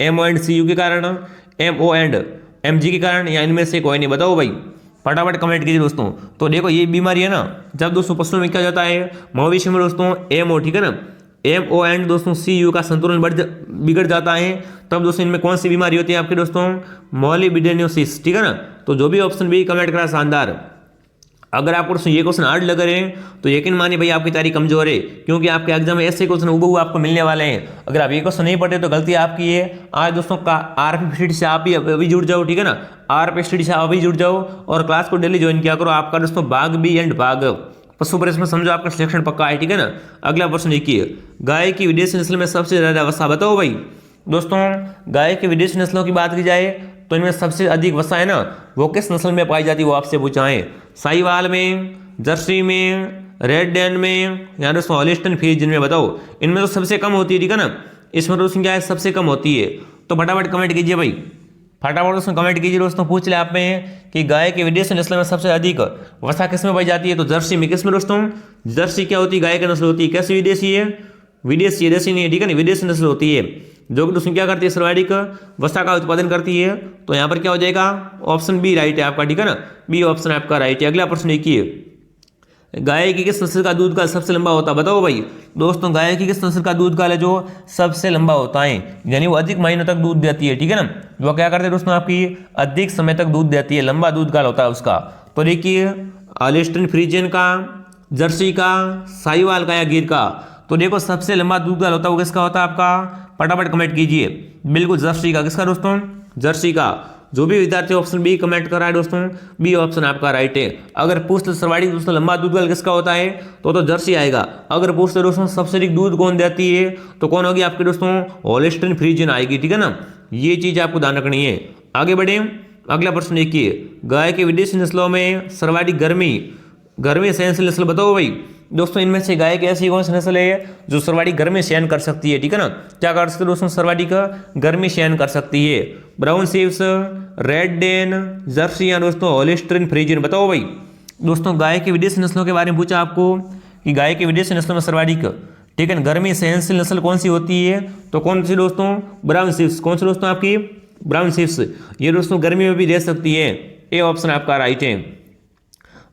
Speaker 1: MO एंड CU के कारण, MO एंड MG के कारण, या इनमें से कोई नहीं, बताओ भाई फटाफट कमेंट कीजिए दोस्तों। तो देखो ये बीमारी है ना, जब दोस्तों पशुओं में क्या जाता है, मवेशी में दोस्तों MO, ठीक है ना, MO एंड दोस्तों CU का संतुलन बिगड़ जाता है, तब दोस्तों इनमें कौन सी बीमारी होती है आपके दोस्तों, मॉलिबेनिडोसिस, ठीक है ना। तो जो भी ऑप्शन बी कमेंट करा शानदार। अगर आपको ये क्वेश्चन हार्ड लग रहे हैं तो यकीन मानिए भाई आपकी तैयारी कमजोर है, क्योंकि आपके एग्जाम में ऐसे क्वेश्चन हूबहू आपको मिलने वाले हैं। अगर आप ये क्वेश्चन नहीं पढ़ते तो गलती आपकी है। आज दोस्तों का आरपी स्टडी से आप ही अभी जुड़ जाओ, ठीक है ना, आरपी स्टडी से आप अभी जुड़ जाओ और क्लास को डेली ज्वाइन किया करो। आपका दोस्तों बाघ बी एंड बाघ पशु प्रेस में समझो आपका सिलेक्शन पक्का है, ठीक है ना। अगला प्रश्न देखिए, गाय की विदेशी नस्ल में सबसे ज्यादा वसा, बताओ भाई दोस्तों। गाय की विदेशी नस्लों की बात की जाए तो इनमें सबसे अधिक वसा है ना, वो किस नस्ल में पाई जाती है वो आपसे पूछाएं। साहिवाल में, जर्सी में, रेड डेन में, या दोस्तों हॉलिस्टन फ्रीजियन में, बताओ इनमें तो सबसे कम होती है, ठीक है ना। इसमें दोस्तों क्या है, सबसे कम होती है। तो फटाफट कमेंट कीजिए भाई, फटाफट दोस्तों कमेंट कीजिए दोस्तों। पूछ ले आप में कि गाय के विदेशी नस्ल में सबसे अधिक वसा किस में पाई जाती है, तो जर्सी में। किस में दोस्तों, जर्सी क्या होती है, गाय की नस्ल होती है। कैसी विदेशी है, विदेशी, देशी नहीं है, ठीक है ना, विदेशी नस्ल होती है, जो कि दोस्तों क्या करती है, सर्वाधिक वसा का उत्पादन करती है। तो यहाँ पर क्या हो जाएगा, ऑप्शन बी राइट है आपका, ठीक है ना, बी ऑप्शन आपका राइट है। अगला प्रश्न देखिए, गाय की किस नस्ल का दूध काल सबसे लंबा होता है, बताओ भाई दोस्तों। गाय की किस नस्ल का दूध काल है जो सबसे लंबा होता है, यानी वो अधिक महीनों तक दूध देती है, ठीक है ना। वो क्या करते हैं दोस्तों, आपकी अधिक समय तक दूध देती है, लंबा दूध काल होता है उसका। तो देखिए हॉलिस्टन फ्रीजियन का, जर्सी का, साहिवाल का, या गिर का। तो देखो सबसे लंबा दूध काल होता है वो किसका होता है आपका, फटाफट कमेंट कीजिए। बिल्कुल जर्सी का। किसका दोस्तों, जर्सी का। जो भी विद्यार्थी ऑप्शन बी कमेंट कर रहा है दोस्तों, बी ऑप्शन आपका राइट है। अगर पूछ ले सर्वाधिक दोस्तों लंबा दूध वाला किसका होता है तो जर्सी आएगा। अगर पूछ ले दोस्तों सबसे अधिक दूध कौन देती है तो कौन होगी आपके दोस्तों, होल्स्टीन फ्रीजियन आएगी, ठीक है ना। ये चीज आपको ध्यान रखनी है। आगे बढ़े, अगला प्रश्न देखिए, गाय के विदेशी नस्लों में सर्वाधिक गर्मी सहनशील नस्ल बताओ भाई। दोस्तों इनमें से गाय की ऐसी कौन सी नस्ल है जो सर्वाधिक गर्मी सहन कर सकती है, ठीक है ना। क्या कर सकते हैं दोस्तों, सर्वाधिक गर्मी सहन कर सकती है। Brown Swiss, Red Dane, Jersey या दोस्तों होल्स्टीन फ्रीजियन बताओ भाई। दोस्तों गाय की विदेशी नस्लों के बारे में पूछा आपको कि गाय की विदेशी नस्लों में सर्वाधिक, ठीक है, गर्मी सहनशील नस्ल कौन सी होती है तो कौन सी दोस्तों, ब्राउन सीव्स। कौन सी दोस्तों आपकी, ब्राउन सीव्स। ये दोस्तों गर्मी में भी रह सकती है, ए ऑप्शन आपका राइट है।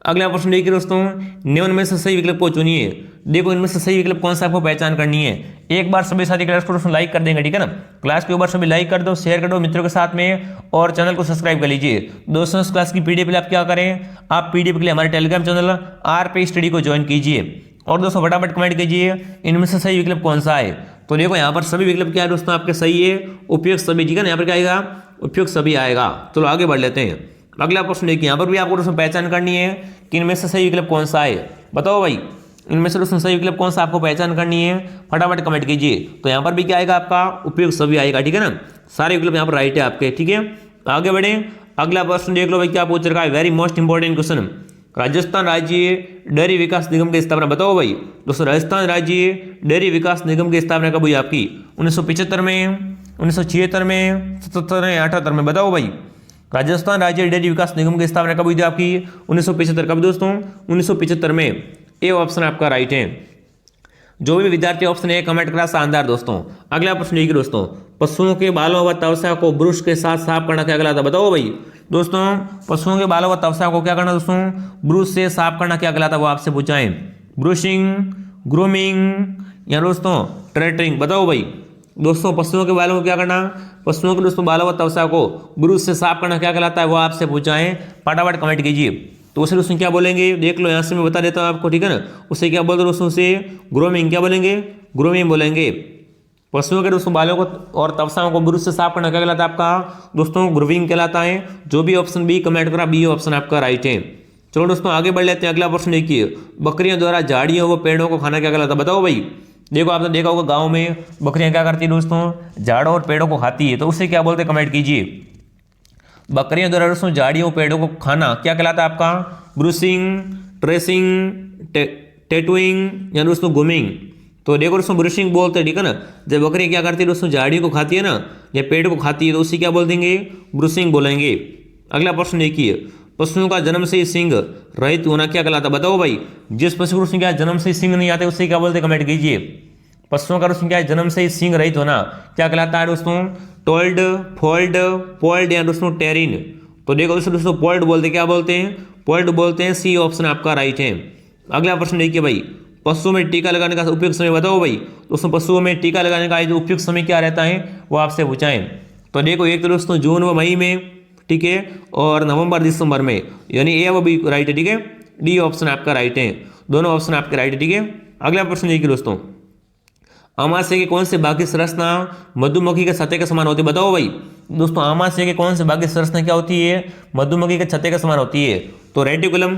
Speaker 1: अगला प्रश्न देखिए दोस्तों, निम्न में से सही विकल्प को चुनिए। देखो इनमें से सही विकल्प कौन सा आपको पहचान करनी है। एक बार सभी साथी क्लास को दोस्तों लाइक कर देंगे, ठीक है ना। क्लास के ऊपर सभी लाइक कर दो, शेयर कर दो मित्रों के साथ में और चैनल को सब्सक्राइब कर लीजिए। दोस्तों इस क्लास की पीडीएफ के लिए आप क्या करें, आप पीडीएफ के लिए हमारे टेलीग्राम चैनल आरपी स्टडी को ज्वाइन कीजिए और दोस्तों फटाफट कमेंट कीजिए इनमें से सही विकल्प कौन सा है। तो देखो यहाँ पर सभी विकल्प क्या है दोस्तों आपके सही है, उपयुक्त सभी, ठीक है ना। यहाँ पर क्या आएगा, उपयुक्त सभी आएगा। चलो आगे बढ़ लेते हैं। अगला प्रश्न देखिए, यहाँ पर भी आपको दोस्तों पहचान करनी है कि इनमें से सही विकल्प कौन सा है। बताओ भाई इनमें से दोस्तों सही विकल्प कौन सा आपको पहचान करनी है, फटाफट कमेंट कीजिए। तो यहाँ पर भी क्या आएगा आपका, उपयुक्त सभी आएगा, ठीक है ना। सारे विकल्प यहाँ पर राइट है आपके, ठीक है। आगे बढ़े, अगला प्रश्न देख लो भाई क्या पूछ रखा है, very most important question. Rajasthan राज्य डेयरी विकास निगम की स्थापना बताओ भाई। दोस्तों राजस्थान राज्य डेयरी विकास निगम की स्थापना कब हुई आपकी, 1975 में, 1976 में, 77 में, 78 में बताओ भाई। राजस्थान राज्य डेयरी विकास निगम की स्थापना कब हुई थी आपकी, 1975। कब दोस्तों, 1975 में, ए ऑप्शन आपका राइट है। जो भी विद्यार्थी ऑप्शन ए कमेंट करा शानदार दोस्तों। अगला प्रश्न देखिए दोस्तों, पशुओं के बालों व तवचा को ब्रश के साथ साफ करना क्या कहलाता है बताओ भाई। दोस्तों पशुओं के बालों व तवचा को क्या करना दोस्तों, ब्रश से साफ करना क्या कहलाता है वो आपसे पूछा है। ब्रशिंग, ग्रूमिंग या दोस्तों ट्रेटरिंग बताओ भाई। दोस्तों पशुओं के बालों को क्या करना, पशुओं के दोस्तों बालों व त्वचा को ब्रश से साफ करना क्या कहलाता है वो आपसे पूछा है, फटाफट कमेंट कीजिए। तो उसे दोस्तों क्या बोलेंगे देख लो, यहाँ से मैं बता देता हूँ आपको, ठीक है ना। उसे क्या बोलते दोस्तों, उसे ग्रूमिंग, क्या बोलेंगे, ग्रूमिंग बोलेंगे। पशुओं के दोस्तों बालों को और त्वचाओं को ब्रश से साफ करना क्या कहलाता है आपका दोस्तों, ग्रूमिंग कहलाता है। जो भी ऑप्शन बी कमेंट करा, बी ऑप्शन आपका राइट है। चलो दोस्तों आगे बढ़ लेते हैं। अगला प्रश्न देखिए, बकरियों द्वारा झाड़ियों व पेड़ों को खाना क्या कहलाता है बताओ भाई। देखो आपने देखा होगा गांव में बकरियां क्या करती है दोस्तों, झाड़ों और पेड़ों को खाती है, तो उसे क्या बोलते हैं कमेंट कीजिए। बकरियों द्वारा दोस्तों झाड़ियों पेड़ों को खाना क्या कहलाता है आपका, ब्रूशिंग, ट्रेसिंग, टैटूइंग या दोस्तों ग्रूमिंग। तो देखो दोस्तों ब्रूशिंग बोलते हैं, ठीक है ना। जब बकरी क्या करती है दोस्तों, झाड़ियों को खाती है ना या पेड़ को खाती है तो उसी क्या बोल देंगे, ब्रूशिंग बोलेंगे। अगला प्रश्न देखिए, पशुओं का जन्म से ही सिंग रहित होना क्या कहलाता है बताओ भाई। जिस पशु को क्या जन्म से ही सिंग नहीं आते उससे क्या बोलते कमेंट कीजिए। पशुओं का दोस्तों क्या जन्म से ही सिंग रहित होना क्या कहलाता है दोस्तों, टोल्ड, फोल्ड, पोल्ड या दोस्तों टेरिन। तो देखो दोस्तों पोल्ड बोलते, क्या बोलते हैं, पोल्ड बोलते हैं, सी ऑप्शन आपका राइट है। अगला प्रश्न देखिए भाई, पशुओं में टीका लगाने का उपयुक्त समय बताओ भाई। दोस्तों पशुओं में टीका लगाने का जो उपयुक्त समय क्या रहता है वो आपसे पूछाएं। तो देखो एक तो दोस्तों जून व मई में, ठीक है, और नवंबर दिसंबर में, यानी ए व बी राइट है, ठीक है। डी ऑप्शन आपका राइट है, दोनों ऑप्शन आपके राइट है, ठीक है। अगला प्रश्न देखिए दोस्तों, आमाशय के कौन से भाग की संरचना मधुमक्खी के छत्ते के समान होती है बताओ भाई। दोस्तों आमाशय के कौन से भाग की संरचना क्या होती है, मधुमक्खी के छत्ते के समान होती है। तो रेटिकुलम,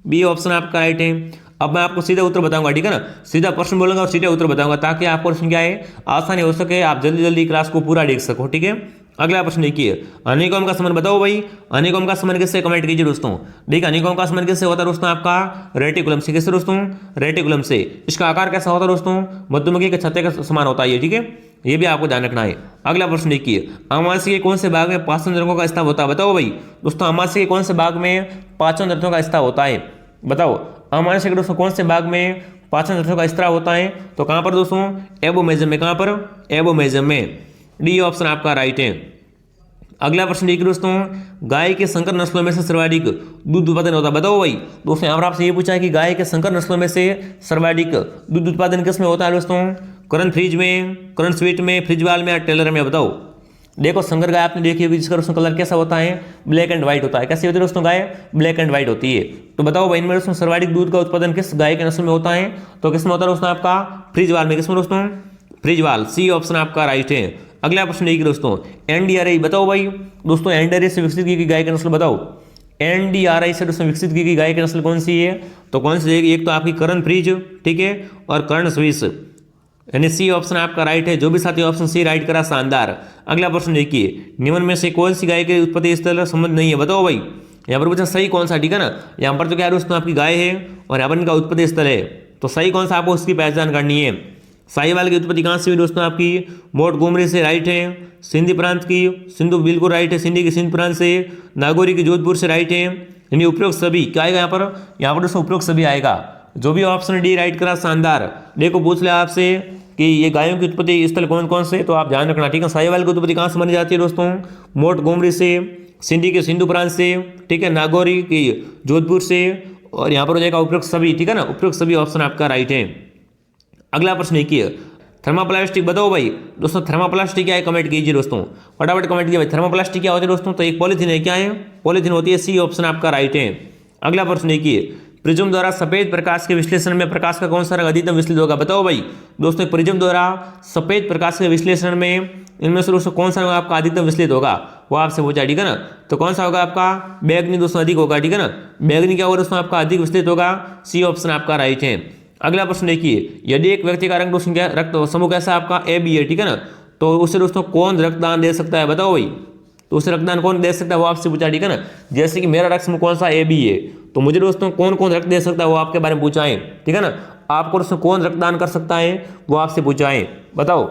Speaker 1: बी ऑप्शन आपका राइट है। अब मैं आपको सीधा उत्तर बताऊंगा, ठीक है ना। सीधा प्रश्न बोलूंगा और सीधा उत्तर बताऊंगा ताकि आपको प्रश्न क्या है आसानी हो सके, आप जल्दी जल्दी क्लास को पूरा देख सको, ठीक है। अगला प्रश्न देखिए, हनीकॉम्ब का संबंध बताओ भाई। हनीकॉम्ब का संबंध किससे कमेंट कीजिए दोस्तों। देखिए हनीकॉम्ब का संबंध किससे होता है दोस्तों, आपका रेटिकुलम से। किससे दोस्तों, रेटिकुलम से। इसका आकार कैसा होता है दोस्तों, मधुमक्खी के छत्ते के समान होता है, ठीक है। ये भी आपको ध्यान रखना है। अगला प्रश्न देखिए, आमाशय के कौन से भाग में पाचन तंत्रों का स्त्राव होता है बताओ भाई। दोस्तों आमाशय के कौन से भाग में पाचन तंत्रों का स्त्राव होता है बताओ। आमाशय के दोस्तों कौन से भाग में पाचन तंत्रों का स्त्राव होता है, तो कहां पर दोस्तों, एबोमेजम में। कहां पर, एबोमेजम में। डी ऑप्शन आपका राइट है। अगला प्रश्न देखिए दोस्तों, गाय के संकर नस्लों में से सर्वाधिक दूध उत्पादन होता है बताओ भाई। दोस्तों यहाँ पर आपसे ये पूछा है कि गाय के संकर नस्लों में से सर्वाधिक दूध उत्पादन किस में होता है दोस्तों, करंट फ्रीज में, करंट स्वीट में, फ्रिजवाल में या टेलर में बताओ। देखो संकर गाय आपने देखी होगी जिसका दोस्तों कलर कैसा होता है, ब्लैक एंड व्हाइट होता है। कैसी होती है दोस्तों गाय, ब्लैक एंड व्हाइट होती है। तो बताओ भाई इनमें दोस्तों सर्वाधिक दूध का उत्पादन किस गाय के नस्ल में होता है, तो किसमें होता है दोस्तों आपका, फ्रिजवाल में। किसमें दोस्तों, फ्रिजवाल, सी ऑप्शन आपका राइट है। अगला प्रश्न देखिए दोस्तों, एनडीआरआई बताओ भाई दोस्तों, एनडीआरआई से विकसित की गई गाय की नस्ल बताओ। एनडीआरआई से दोस्तों विकसित की गई गाय की नस्ल कौन सी है? तो कौन सी रहेगी? एक तो आपकी करण फ्रीज, ठीक है, और कर्ण स्विस, यानी सी ऑप्शन आपका राइट है। जो भी साथी ऑप्शन सी राइट करा शानदार। अगला प्रश्न देखिए, निम्न में से कौन सी गाय के उत्पत्ति स्थल संबंध नहीं है बताओ भाई। यहाँ पर पूछा सही कौन सा, ठीक है ना। यहाँ पर तो क्या दोस्तों आपकी गाय है और यहाँ पर इनका उत्पत्ति स्थल है, तो सही कौन सा आपको उसकी पहचान करनी है। साहिवाल की उत्पत्ति कहाँ से हुई दोस्तों आपकी? मोंटगोमरी से, राइट है। सिंधी प्रांत की, सिंधु बिल्कुल राइट है, सिंधी की सिंध प्रांत से। नागौरी की जोधपुर से, राइट है। यानी उपरोक्त सभी क्या आएगा यहाँ पर दोस्तों उपरोक्त सभी आएगा। जो भी ऑप्शन डी राइट करा शानदार। देखो पूछ लिया आपसे कि ये गायों की उत्पत्ति स्थल कौन कौन से, तो आप ध्यान रखना, ठीक है। साहिवाल की उत्पत्ति कहाँ से मानी जाती है दोस्तों? मोंटगोमरी से, सिंधी के सिंधु प्रांत से, ठीक है, नागौरी की जोधपुर से, और यहाँ पर हो जाएगा उपरोक्त सभी, ठीक है ना। उपरोक्त सभी ऑप्शन आपका राइट है। अगला प्रश्न देखिए, थर्मोप्लास्टिक बताओ भाई दोस्तों, थर्मोप्लास्टिक क्या है? कमेंट कीजिए दोस्तों, फटाफट कमेंट कीजिए भाई। थर्मोप्लास्टिक क्या होती है दोस्तों? तो एक पॉलीथीन है, क्या है? पॉलीथीन होती है, सी ऑप्शन आपका राइट है। अगला प्रश्न देखिए, प्रिज्म द्वारा सफेद प्रकाश के विश्लेषण में प्रकाश का कौन सा रंग अधिकतम विश्लेषित होगा बताओ भाई। दोस्तों प्रिज्म द्वारा सफेद प्रकाश के विश्लेषण में इनमें से दोस्तों कौन सा रंग आपका अधिकतम विश्लेषित होगा, वो आपसे पूछा, ठीक है ना। तो कौन सा होगा आपका? बैगनी दोस्तों अधिक होगा, ठीक है ना। बैगनी क्या होगा दोस्तों आपका? अधिक विश्लेषित होगा, सी ऑप्शन आपका राइट है। अगला प्रश्न देखिए, यदि एक व्यक्ति का रक्त दोस्तों क्या रक्त समूह कैसा आपका ए बी है, ठीक है ना, तो उससे दोस्तों कौन रक्तदान दे सकता है बताओ भाई। तो उसे रक्तदान कौन दे सकता है वो आपसे पूछा, ठीक है ना। जैसे कि मेरा रक्त समूह कौन सा ए बी है, तो मुझे दोस्तों कौन कौन रक्त दे सकता है वो आपके बारे में पूछा है, ठीक है ना। आपको दोस्तों कौन रक्तदान कर सकता है वो आपसे पूछा है, बताओ।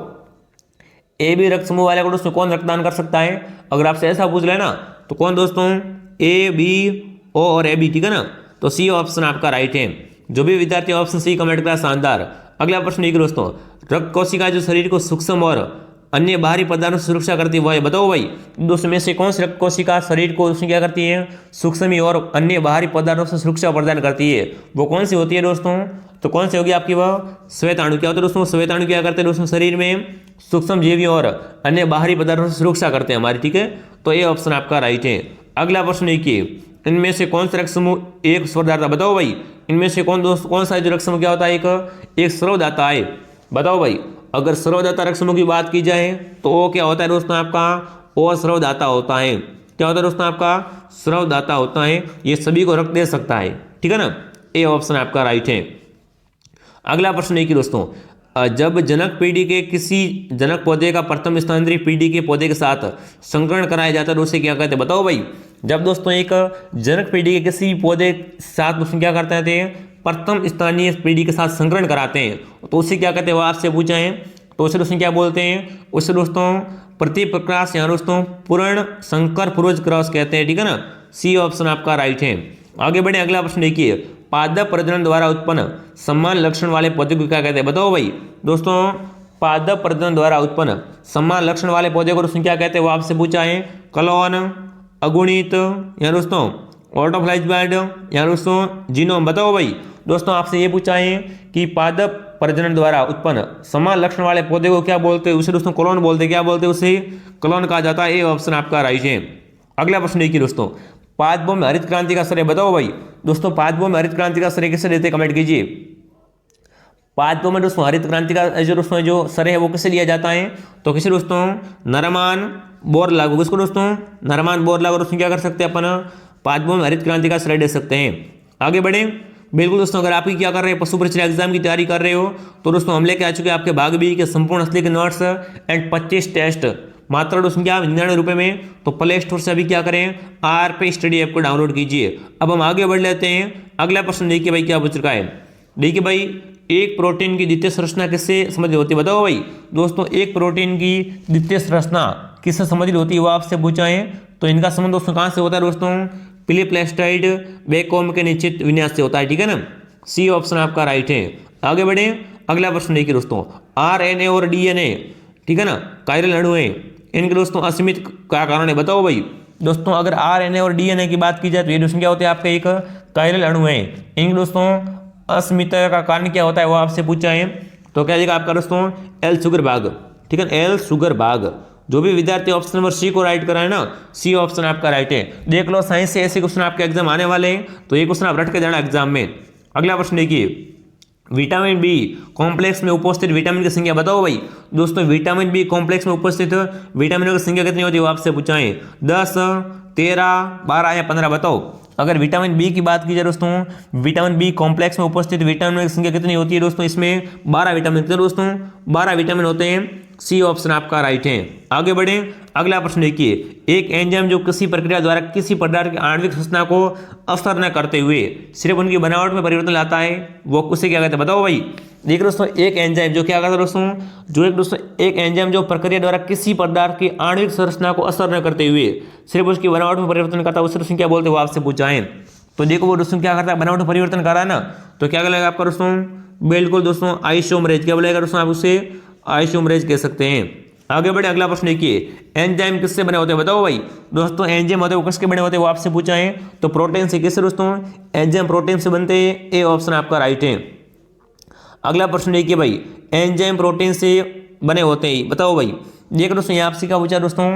Speaker 1: ए बी रक्त समूह वाले को दोस्तों कौन रक्तदान कर सकता है? अगर आपसे ऐसा पूछ ले ना तो कौन दोस्तों? ए बी ओ और ए बी, ठीक है ना। तो सी ऑप्शन आपका राइट है। जो भी विद्यार्थी ऑप्शन सी कमेंट करा शानदार। अगला प्रश्न देखिए दोस्तों, रक्त कोशिका जो शरीर को सूक्ष्म और अन्य बाहरी पदार्थों से सुरक्षा करती है वो है बताओ भाई। दोस्तों में से कौन सी रक्त कोशिका शरीर को उसमें क्या करती है? सूक्ष्म और अन्य बाहरी पदार्थों से सुरक्षा प्रदान करती है, वो कौन सी होती है दोस्तों? तो कौन सी होगी आपकी? वह श्वेताणु। क्या होता है दोस्तों? श्वेताणु क्या करते हैं दोस्तों? शरीर में सूक्ष्म जीवियों और अन्य बाहरी पदार्थों से सुरक्षा करते हैं हमारी, ठीक है। तो ये ऑप्शन आपका राइट है। अगला प्रश्न देखिए, इनमें से कौन सा रक्त समूह एक स्वर्दाता बताओ भाई। इनमें से कौन सा जो रक्त समूह क्या होता है? एक स्रवदाता है, बताओ भाई। अगर स्रवदाता रक्त समूह की बात की जाए तो वो क्या होता है दोस्तों आपका? वो स्रवदाता होता है। क्या होता है दोस्तों आपका? स्रवदाता होता है। ये सभी को रक्त दे सकता है, ठीक है ना। ये ऑप्शन आपका राइट है। अगला प्रश्न देखिए दोस्तों, जब जनक पीढ़ी के किसी जनक पौधे का प्रथम स्थानांतरित पीढ़ी के पौधे के साथ संकरण कराया जाता है तो उसे क्या कहते हैं बताओ भाई। जब दोस्तों एक जनक पीढ़ी के किसी पौधे के साथ उसमें क्या करते हैं? प्रथम स्थानीय पीढ़ी के साथ संकरण कराते हैं तो उसे क्या कहते हैं वो आपसे पूछा है। तो उसे दोस्तों क्या बोलते हैं? उसे दोस्तों प्रति प्रकाश या दोस्तों पूर्ण संकर पूर्वज क्रॉस कहते हैं, ठीक है ना। सी ऑप्शन आपका राइट है। आगे बढ़े, अगला प्रश्न देखिए, पादप प्रजनन द्वारा उत्पन्न समान लक्षण वाले पौधे को क्या कहते हैं बताओ भाई। दोस्तों पादप प्रजनन द्वारा उत्पन्न समान लक्षण वाले पौधे को दोस्तों क्या कहते हैं वो आपसे पूछा है। कलोन, अगुणित या दोस्तों ऑटोफ्लाइज्ड या दोस्तों जीनोम, बताओ भाई। दोस्तों आपसे ये पूछा है कि पादप प्रजनन द्वारा उत्पन्न समान लक्षण वाले पौधे को क्या बोलते हैं? उसे दोस्तों कलोन बोलते हैं। क्या बोलते हैं? उसे कलोन कहा जाता है। ये ऑप्शन आपका राइट है। अगला प्रश्न देखिए दोस्तों, पादपों में हरित क्रांति का श्रेय बताओ भाई। दोस्तों पादपों में हरित क्रांति का श्रेय किसे देते हैं? कमेंट कीजिए। पादपों में दोस्तों हरित क्रांति का जो श्रेय है वो किसे लिया जाता है? तो किसे दोस्तों? नरमान बोरलाग। किसको दोस्तों? नरमान बोरलाग। दोस्तों क्या कर सकते हैं अपन? पादपों में हरित क्रांति का श्रेय दे सकते हैं। आगे बढ़े, बिल्कुल दोस्तों अगर आप क्या कर रहे हैं पशु परीक्षा एग्जाम की तैयारी कर रहे हो तो दोस्तों हम लेके आ चुके हैं आपके भाग बी के संपूर्ण असली के नोट्स एंड 25 टेस्ट मात्र दोस्तों क्या 99 रुपये में। तो प्ले स्टोर से अभी क्या करें? आरपी स्टडी ऐप को डाउनलोड कीजिए। अब हम आगे बढ़ लेते हैं। अगला प्रश्न देखिए भाई क्या पूछ रखा है। देखिए भाई, एक प्रोटीन की द्वितीय संरचना किससे संबंधित होती है बताओ भाई। दोस्तों एक प्रोटीन की द्वितीय संरचना किससे संबंधित होती है वो आपसे पूछा है। तो इनका संबंध दोस्तों कहाँ से होता है दोस्तों? पॉलीप्लेस्टाइड वैक्यूम के निश्चित विन्यास से होता है, ठीक है ना। सी ऑप्शन आपका राइट है। आगे बढ़े, अगला प्रश्न देखिए दोस्तों, आरएनए और डीएनए, ठीक है ना, कायरल अणु है, इनके दोस्तों असीमित क्या कारण है बताओ भाई। दोस्तों अगर आरएनए और डीएनए की बात की जाए तो ये दोस्तों क्या होते हैं? आपका एक कायरल अणु है। इनके दोस्तों अस्मिता का कारण क्या होता है वो आपसे पूछा है। तो क्या जाएगा आपका दोस्तों? एल शुगर भाग, ठीक है, एल शुगर भाग। जो भी विद्यार्थी ऑप्शन नंबर सी को राइट कराए ना, सी ऑप्शन आपका राइट है। देख लो साइंस से ऐसे क्वेश्चन आपके एग्जाम आने वाले हैं तो ये क्वेश्चन आप रट के जाना एग्जाम में। अगला प्रश्न देखिए, विटामिन बी कॉम्प्लेक्स में उपस्थित विटामिन की संख्या बताओ भाई। दोस्तों विटामिन बी कॉम्प्लेक्स में उपस्थित विटामिनों की संख्या कितनी होती है वो आपसे पूछा है। 10, 13, 12 या 15 बताओ। अगर विटामिन बी की बात की जाए दोस्तों, विटामिन बी कॉम्प्लेक्स में उपस्थित विटामिन की संख्या कितनी होती है दोस्तों, इसमें 12 विटामिन कितने दोस्तों, 12 विटामिन होते हैं। सी ऑप्शन आपका राइट है। आगे बढ़े, अगला प्रश्न देखिए, एक एंजाइम जो किसी प्रक्रिया द्वारा किसी पदार्थ की आणविक संरचना को असर न करते हुए सिर्फ उनकी बनावट में परिवर्तन लाता है, वो उसे क्या कहते हैं बताओ भाई। देखिए दोस्तों, एक एंजाइम जो क्या करता है दोस्तों, एक एंजाइम जो प्रक्रिया द्वारा किसी पदार्थ की आणविक संरचना को असर न करते हुए सिर्फ उसकी बनावट में परिवर्तन करता है, उसे दोस्तों क्या बोलते हैं वो आपसे पूछा है। तो देखो वो दोस्तों क्या करता है, बनावट में परिवर्तन कर रहा है ना, तो क्या करेगा आपका दोस्तों, बिल्कुल दोस्तों आइसोमरेज। क्या बोलेगा दोस्तों, आप उसे आइसोमरेज कह सकते हैं। आगे बढ़े, अगला प्रश्न देखिए, एंजाइम किससे बने होते हैं बताओ भाई। दोस्तों एंजाइम होते हैं वो किसके बने होते हैं वो आपसे पूछा है। तो प्रोटीन से। किससे दोस्तों, एंजाइम प्रोटीन से बनते हैं। ए ऑप्शन आपका राइट है। अगला प्रश्न देखिए भाई, एंजाइम प्रोटीन से बने होते हैं बताओ भाई। देखो दोस्तों यहाँ आपसे क्या पूछा दोस्तों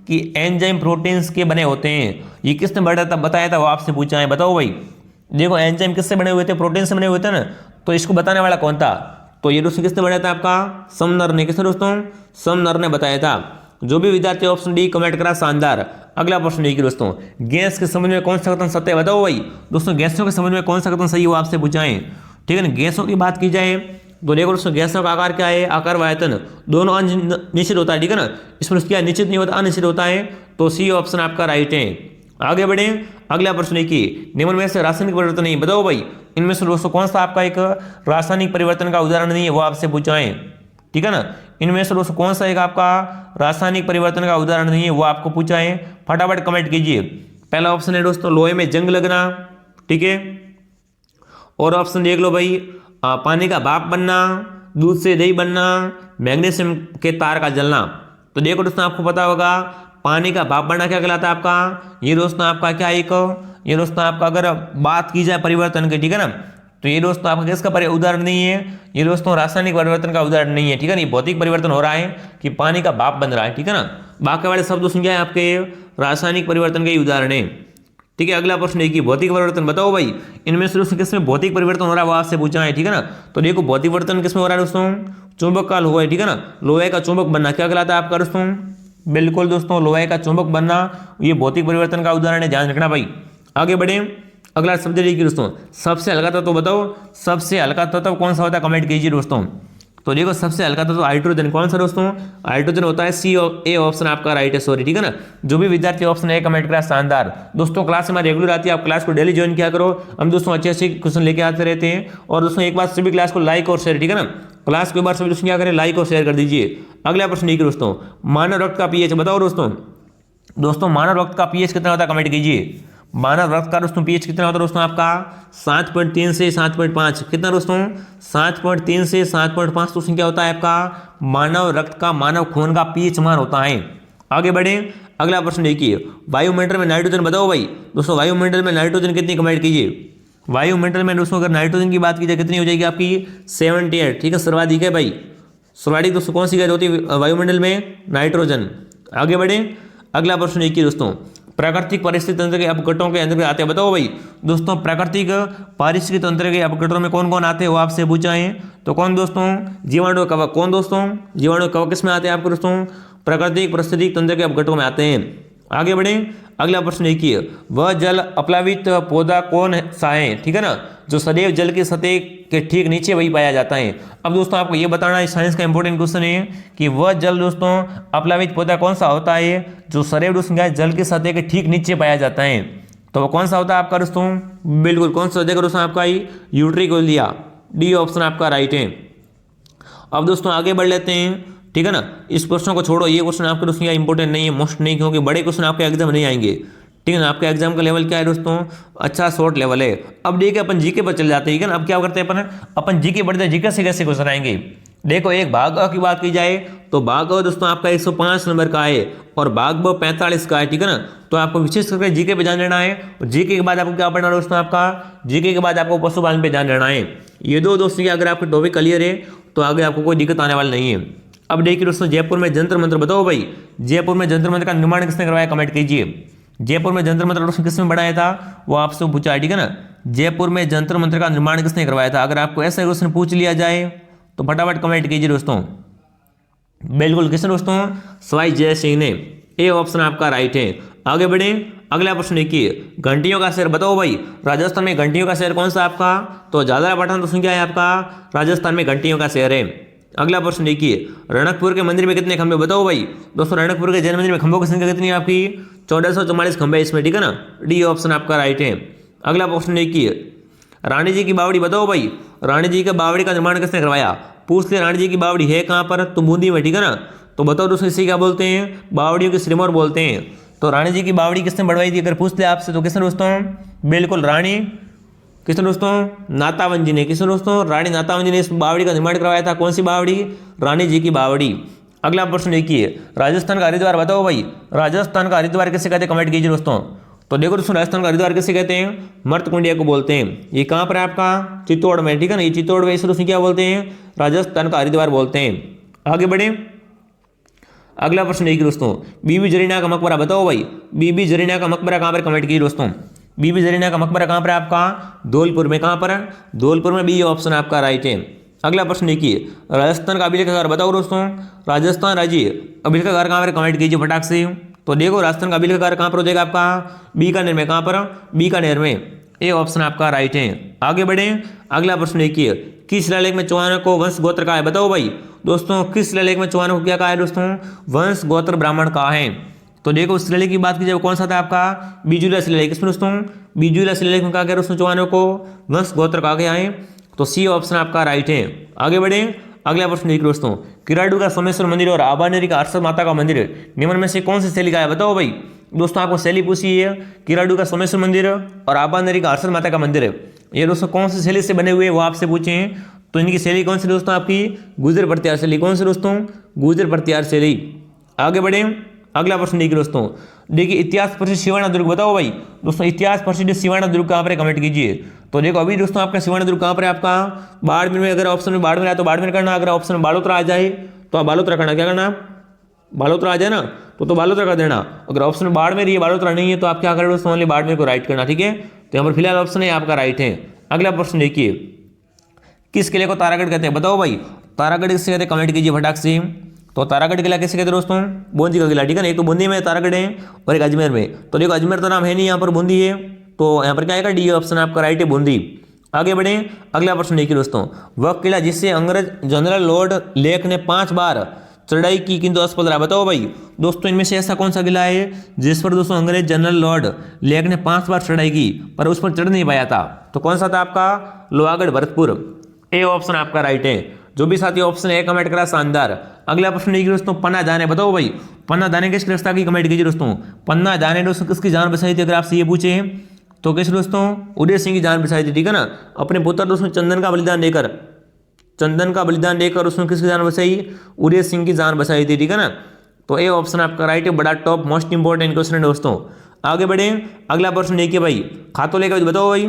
Speaker 1: कि एंजाइम प्रोटीन्स के बने होते हैं, ये किसने बताया था वो आपसे पूछा है बताओ भाई। देखो एंजाइम किससे बने हुए थे, प्रोटीन से बने हुए थे ना, तो इसको बताने वाला कौन था, तो ये दोस्तों किसने बताया था आपका, समनर ने। किसने दोस्तों, समनर ने बताया था। जो भी विद्यार्थी ऑप्शन डी कमेंट करा शानदार। अगला प्रश्न देखिए दोस्तों, गैस के संबंध में कौन सा कथन सत्य है बताओ भाई। दोस्तों गैसों के संबंध में कौन सा कथन सही है वो आपसे पूछाएं, ठीक है ना। गैसों की बात की जाए तो देखो दोस्तों, गैसों का आकार क्या है, आकार व आयतन दोनों निश्चित होता है, ठीक है ना। इसमें क्या निश्चित नहीं होता, अनिश्चित होता है, तो सी ऑप्शन आपका राइट है। आगे बढ़े, अगला प्रश्न देखिए, निम्न में से रासायनिक परिवर्तन नहीं बताओ भाई। इनमें से दोस्तों कौन सा आपका एक रासायनिक परिवर्तन का उदाहरण नहीं है वो आपसे पूछाएं, ठीक है ना। इनमें से दोस्तों कौन सा एक आपका रासायनिक परिवर्तन का उदाहरण नहीं है वो आपको पूछाएं, फटाफट कमेंट कीजिए। पहला ऑप्शन है दोस्तों लोहे में जंग लगना, ठीक है। और ऑप्शन देख लो भाई, पानी का भाप बनना, दूध से दही बनना, मैग्नीशियम के तार का जलना। तो देखो दोस्तों आपको पता होगा पानी का भाप बनना क्या कहलाता है आपका, ये दोस्तों आपका क्या ये दोस्तों आपका अगर बात की जाए परिवर्तन की, ठीक है ना, तो ये दोस्तों आपका किसका उदाहरण नहीं है, ये दोस्तों रासायनिक परिवर्तन का उदाहरण नहीं है, ठीक है ना। भौतिक परिवर्तन हो रहा है कि पानी का भाप बन रहा है, ठीक है ना। बाकी वाले सब दोस्तों क्या है आपके रासायनिक परिवर्तन के ही उदाहरण है, ठीक है। अगला प्रश्न देखिए, भौतिक परिवर्तन बताओ भाई। इनमें से दोस्तों किसमें भौतिक परिवर्तन हो रहा है वो आपसे पूछा है, ठीक है ना। तो देखो भौतिक परिवर्तन किसमें हो रहा है दोस्तों, चुंबक का लोहा है, ठीक है ना। लोहे का चुंबक बनना क्या कहलाता है आपका दोस्तों, बिल्कुल दोस्तों लोहे का चुंबक बनना, ये भौतिक परिवर्तन का उदाहरण है, ध्यान रखना भाई। आगे बढ़े, अगला शब्द देखिए दोस्तों, सबसे हल्का तत्व बताओ। सबसे हल्का तत्व कौन सा होता है कमेंट कीजिए दोस्तों। तो देखो सबसे हल्का तत्व हाइड्रोजन, कौन सा दोस्तों, हाइड्रोजन होता है। ए ऑप्शन आपका राइट है, सॉरी, ठीक है ना। जो भी विद्यार्थी ऑप्शन ए कमेंट करा शानदार। दोस्तों क्लास हमारी रेगुलर आती है, आप क्लास को डेली ज्वाइन किया करो, हम दोस्तों अच्छे अच्छे क्वेश्चन लेके आते रहते हैं। और दोस्तों एक बार सभी क्लास को लाइक और शेयर, ठीक है ना, क्लास को एक बार सभी दोस्तों क्या करें, लाइक और शेयर कर दीजिए। अगला प्रश्न देखिए दोस्तों, मानव रक्त का पीएच बताओ दोस्तों मानव रक्त का पीएच कितना होता है कमेंट कीजिए। मानव रक्त का दोस्तों पीएच कितना होता है दोस्तों आपका 7.3 से 7.5, कितना दोस्तों 7.3 से 7.5 दोस्तों क्या होता है आपका मानव रक्त का, मानव खून का पीएच मान होता है। आगे बढ़े, अगला प्रश्न देखिए, वायुमंडल में नाइट्रोजन बताओ भाई। दोस्तों वायुमंडल में नाइट्रोजन कितनी कमेंट कीजिए। वायुमंडल में दोस्तों अगर नाइट्रोजन की बात की जाए कितनी हो जाएगी आपकी 78, ठीक है, सर्वाधिक है भाई। सर्वाधिक दोस्तों कौन सी गैस होती है वायुमंडल में, नाइट्रोजन। आगे बढ़े, अगला प्रश्न देखिए दोस्तों, प्राकृतिक पारिस्थितिक तंत्र के अपघटों के अंतर्गत आते हैं बताओ भाई। दोस्तों प्राकृतिक पारिस्थितिक तंत्र के अपघटों में कौन कौन आते हैं वो आपसे पूछा है। तो कौन दोस्तों, जीवाणु कवक। कौन दोस्तों, जीवाणु कवक किस में आते हैं आपको दोस्तों, प्राकृतिक पारिस्थितिक तंत्र के अपघटों में आते हैं। आगे बढ़े, अगला प्रश्न देखिए, वह जल अप्लावित पौधा कौन सा है, ठीक है ना, जो सदैव जल की सतह के ठीक नीचे वही पाया जाता है। अब दोस्तों आपको ये बताना है, साइंस का इंपॉर्टेंट क्वेश्चन है कि वह जल दोस्तों अप्लावित पौधा कौन सा होता है जो सदैव दोस्तों जल की सतह के ठीक नीचे पाया जाता है। तो वह कौन सा होता है आपका दोस्तों, बिल्कुल कौन सा देखो दोस्तों आपका यूट्रिकोलिया, डी ऑप्शन आपका राइट है। अब दोस्तों आगे बढ़ लेते हैं, ठीक है ना। इस क्वेश्चन को छोड़ो, ये क्वेश्चन आपके दोस्तों इंपॉर्टेंट नहीं है, मोस्ट नहीं, क्योंकि बड़े क्वेश्चन आपके एग्जाम नहीं आएंगे, ठीक है ना। आपके एग्जाम का लेवल क्या है दोस्तों, अच्छा शॉर्ट लेवल है। अब देखिए अपन जीके पर चल जाते हैं, ठीक है ना। अब क्या करते हैं अपन जीके बढ़ते हैं, जीके से कैसे क्वेश्चन आएंगे। देखो एक भाग अ की बात की जाए तो भाग अ दोस्तों आपका 105 नंबर का है और भाग ब 45 का है, ठीक है ना। तो आपको विशेष करके जीके पे ध्यान देना है। और जीके के बाद आपको क्या पढ़ना है दोस्तों, आपका जीके के बाद आपको पशुपालन पे ध्यान देना है। ये दो दोस्तों अगर आपके टॉपिक क्लियर है तो आगे आपको कोई दिक्कत आने वाली नहीं है। अब देखिए दोस्तों, जयपुर में जंतर मंत्र बताओ भाई। जयपुर में जंतर मंत्र का निर्माण किसने करवाया कमेंट कीजिए। जयपुर में जंतर मंत्र दोस्तों किसने बनाया था, वो आपसे पूछा है, ठीक है ना। जयपुर में जंतर मंत्र का निर्माण किसने करवाया था? अगर आपको ऐसा क्वेश्चन पूछ लिया जाए तो फटाफट कमेंट कीजिए दोस्तों। बिल्कुल किसने दोस्तों, सवाई जय सिंह ने। ए ऑप्शन आपका राइट है। आगे बढ़े, अगला प्रश्न देखिए, घंटियों का शहर बताओ भाई, राजस्थान में घंटियों का शहर कौन सा आपका? तो झालरापाटन दोस्तों क्या है आपका, राजस्थान में घंटियों का शहर है। अगला प्रश्न देखिए, रणकपुर के मंदिर में कितने खंभे बताओ भाई। दोस्तों रणकपुर के जैन मंदिर में खंभों की संख्या कितनी है आपकी? 1444 खंभे इसमें, ठीक है ना। डी ऑप्शन आपका राइट है। अगला प्रश्न देखिए, रानी जी की बावड़ी बताओ भाई, रानी जी के बावड़ी का निर्माण किसने करवाया? पूछ ले रानी जी की बावड़ी है कहाँ पर, तो बूंदी में, ठीक है ना। तो बताओ दोस्तों इसे क्या बोलते हैं, बावड़ियों की सिरमौर बोलते हैं। तो रानी जी की बावड़ी किसने बढ़वाई थी अगर पूछ ले आपसे, तो किसने दोस्तों? बिल्कुल रानी किसने दोस्तों? नातावन जी ने। किसने दोस्तों? रानी नातावन जी ने इस बावड़ी का निर्माण करवाया था। कौन सी बावड़ी? रानी जी की बावड़ी। अगला प्रश्न देखिए, राजस्थान का हरिद्वार बताओ भाई, राजस्थान का हरिद्वार किसे कहते हैं, कमेंट कीजिए दोस्तों। तो देखो दोस्तों, राजस्थान का हरिद्वार किसे कहते हैं? मर्तकुंडिया को बोलते हैं। ये कहाँ पर है आपका? चित्तौड़ में, ठीक है ना। ये चित्तौड़ में, इसे दोस्तों क्या बोलते हैं? राजस्थान का हरिद्वार बोलते हैं। आगे बढ़े, अगला प्रश्न देखिए दोस्तों, बीबी जरीना का मकबरा बताओ भाई, बीबी जरीना का मकबरा कहाँ पर, कमेंट कीजिए दोस्तों। बीबी जरीना का मकबरा कहाँ पर है आपका? धौलपुर में। कहाँ पर है? धौलपुर में। बी ऑप्शन आपका राइट है। अगला प्रश्न देखिए, राजस्थान का अभिलेख घर बताओ दोस्तों, राजस्थान राज्य अभिलेख घर कहाँ पर, कमेंट कीजिए फटाक से। तो देखो राजस्थान का अभिलेख घर कहाँ पर हो जाएगा आपका? बीकानेर में। कहाँ पर? बीकानेर में। ए ऑप्शन आपका राइट है। आगे बढ़े, अगला प्रश्न देखिए, किस शिलालेख में चौहानों को वंश गोत्र कहा है बताओ भाई। दोस्तों किस शिलालेख में चौहानों को क्या कहा है दोस्तों? वंश गोत्र ब्राह्मण कहा है। तो देखो शिलालेख की बात की जाए कौन सा था आपका? बिजुला शिलालेख। इसमें दोस्तों बिजुला शिलालेख में कहा गया दोस्तों चौहानों को वंश गोत्र कहा गया है। तो सी ऑप्शन आपका राइट है। आगे बढ़े, अगला प्रश्न देखिए दोस्तों, किराडू का सोमेश्वर मंदिर और आबानेरी का हर्षद माता का मंदिर निम्न में से कौन सी शैली का है बताओ भाई। दोस्तों आपको शैली पूछी है, किराडू का सोमेश्वर मंदिर और आबानेरी का हर्षद माता का मंदिर, ये दोस्तों कौन सी शैली से बने हुए वो आपसे पूछे हैं। तो इनकी शैली कौन सी दोस्तों आपकी? गुर्जर प्रत्यार शैली। कौन सी दोस्तों? गुर्जर प्रत्यार शैली। आगे बढ़े, अगला प्रश्न देखिए दोस्तों, देखिए इतिहास प्रसिद्ध सिवाना दुर्ग बताओ भाई। दोस्तों इतिहास प्रसिद्ध सिवाना दुर्ग कहाँ पर है, कमेंट कीजिए। तो देखो अभी दोस्तों आपका सिवाना दुर्ग कहाँ पर है आपका? बाड़मेर में। अगर ऑप्शन में बाड़मेर आए तो बाड़मेर करना, अगर ऑप्शन में बालोतरा आ जाए तो आप बालोतरा करना। क्या करना? बालोतरा आ जाए ना तो बालोतरा कर देना। अगर ऑप्शन में बाड़मेर ये बालोतरा नहीं है तो आप क्या करें दोस्तों? ओनली बाड़मेर को राइट करना, ठीक है। तो यहाँ पर फिलहाल ऑप्शन है आपका राइट है। अगला प्रश्न देखिए, किस किले को तारागढ़ कहते हैं बताओ भाई। तारागढ़ किससे कहते हैं, कमेंट कीजिए फटाक से। तो तारागढ़ किला किससे कहते हैं दोस्तों? बूंदी का किला, ठीक है ना। एक तो बूंदी में तारागढ़ है और एक अजमेर में। तो देखो अजमेर तो नाम है नहीं, यहाँ पर बूंदी है, तो यहाँ पर क्या आएगा? डी ऑप्शन आपका राइट है, बूंदी। आगे बढ़े, अगला प्रश्न देखिए दोस्तों, वह किला जिससे अंग्रेज जनरल लॉर्ड लेक ने 5 बार चढ़ाई की किंतु असफल रहा बताओ भाई। दोस्तों इनमें से ऐसा कौन सा किला है जिस पर दोस्तों अंग्रेज जनरल लॉर्ड लेक ने 5 बार चढ़ाई की पर उस पर चढ़ नहीं पाया था? तो कौन सा था आपका? लोहागढ़ भरतपुर। ए ऑप्शन आपका राइट है। जो भी साथी ऑप्शन ए कमेंट करा शानदार। अगला प्रश्न देखिए दोस्तों, पन्ना जाने बताओ भाई, पन्ना जाने किस रास्ता की, कमेंट कीजिए दोस्तों। पन्ना जाने दोस्तों किसकी जान बचाई थी अगर आपसे ये पूछे तो किस दोस्तों? उदय सिंह की जान बचाई थी, ठीक है ना। अपने पुत्र दोस्तों चंदन का बलिदान देकर उसने किसकी जान बचाई? उदय सिंह की जान बचाई थी, ठीक है ना। तो ए ऑप्शन आपका राइट है। बड़ा टॉप मोस्ट इंपॉर्टेंट क्वेश्चन है दोस्तों। आगे बढ़े, अगला प्रश्न देखिए भाई, खातोले का बताओ भाई।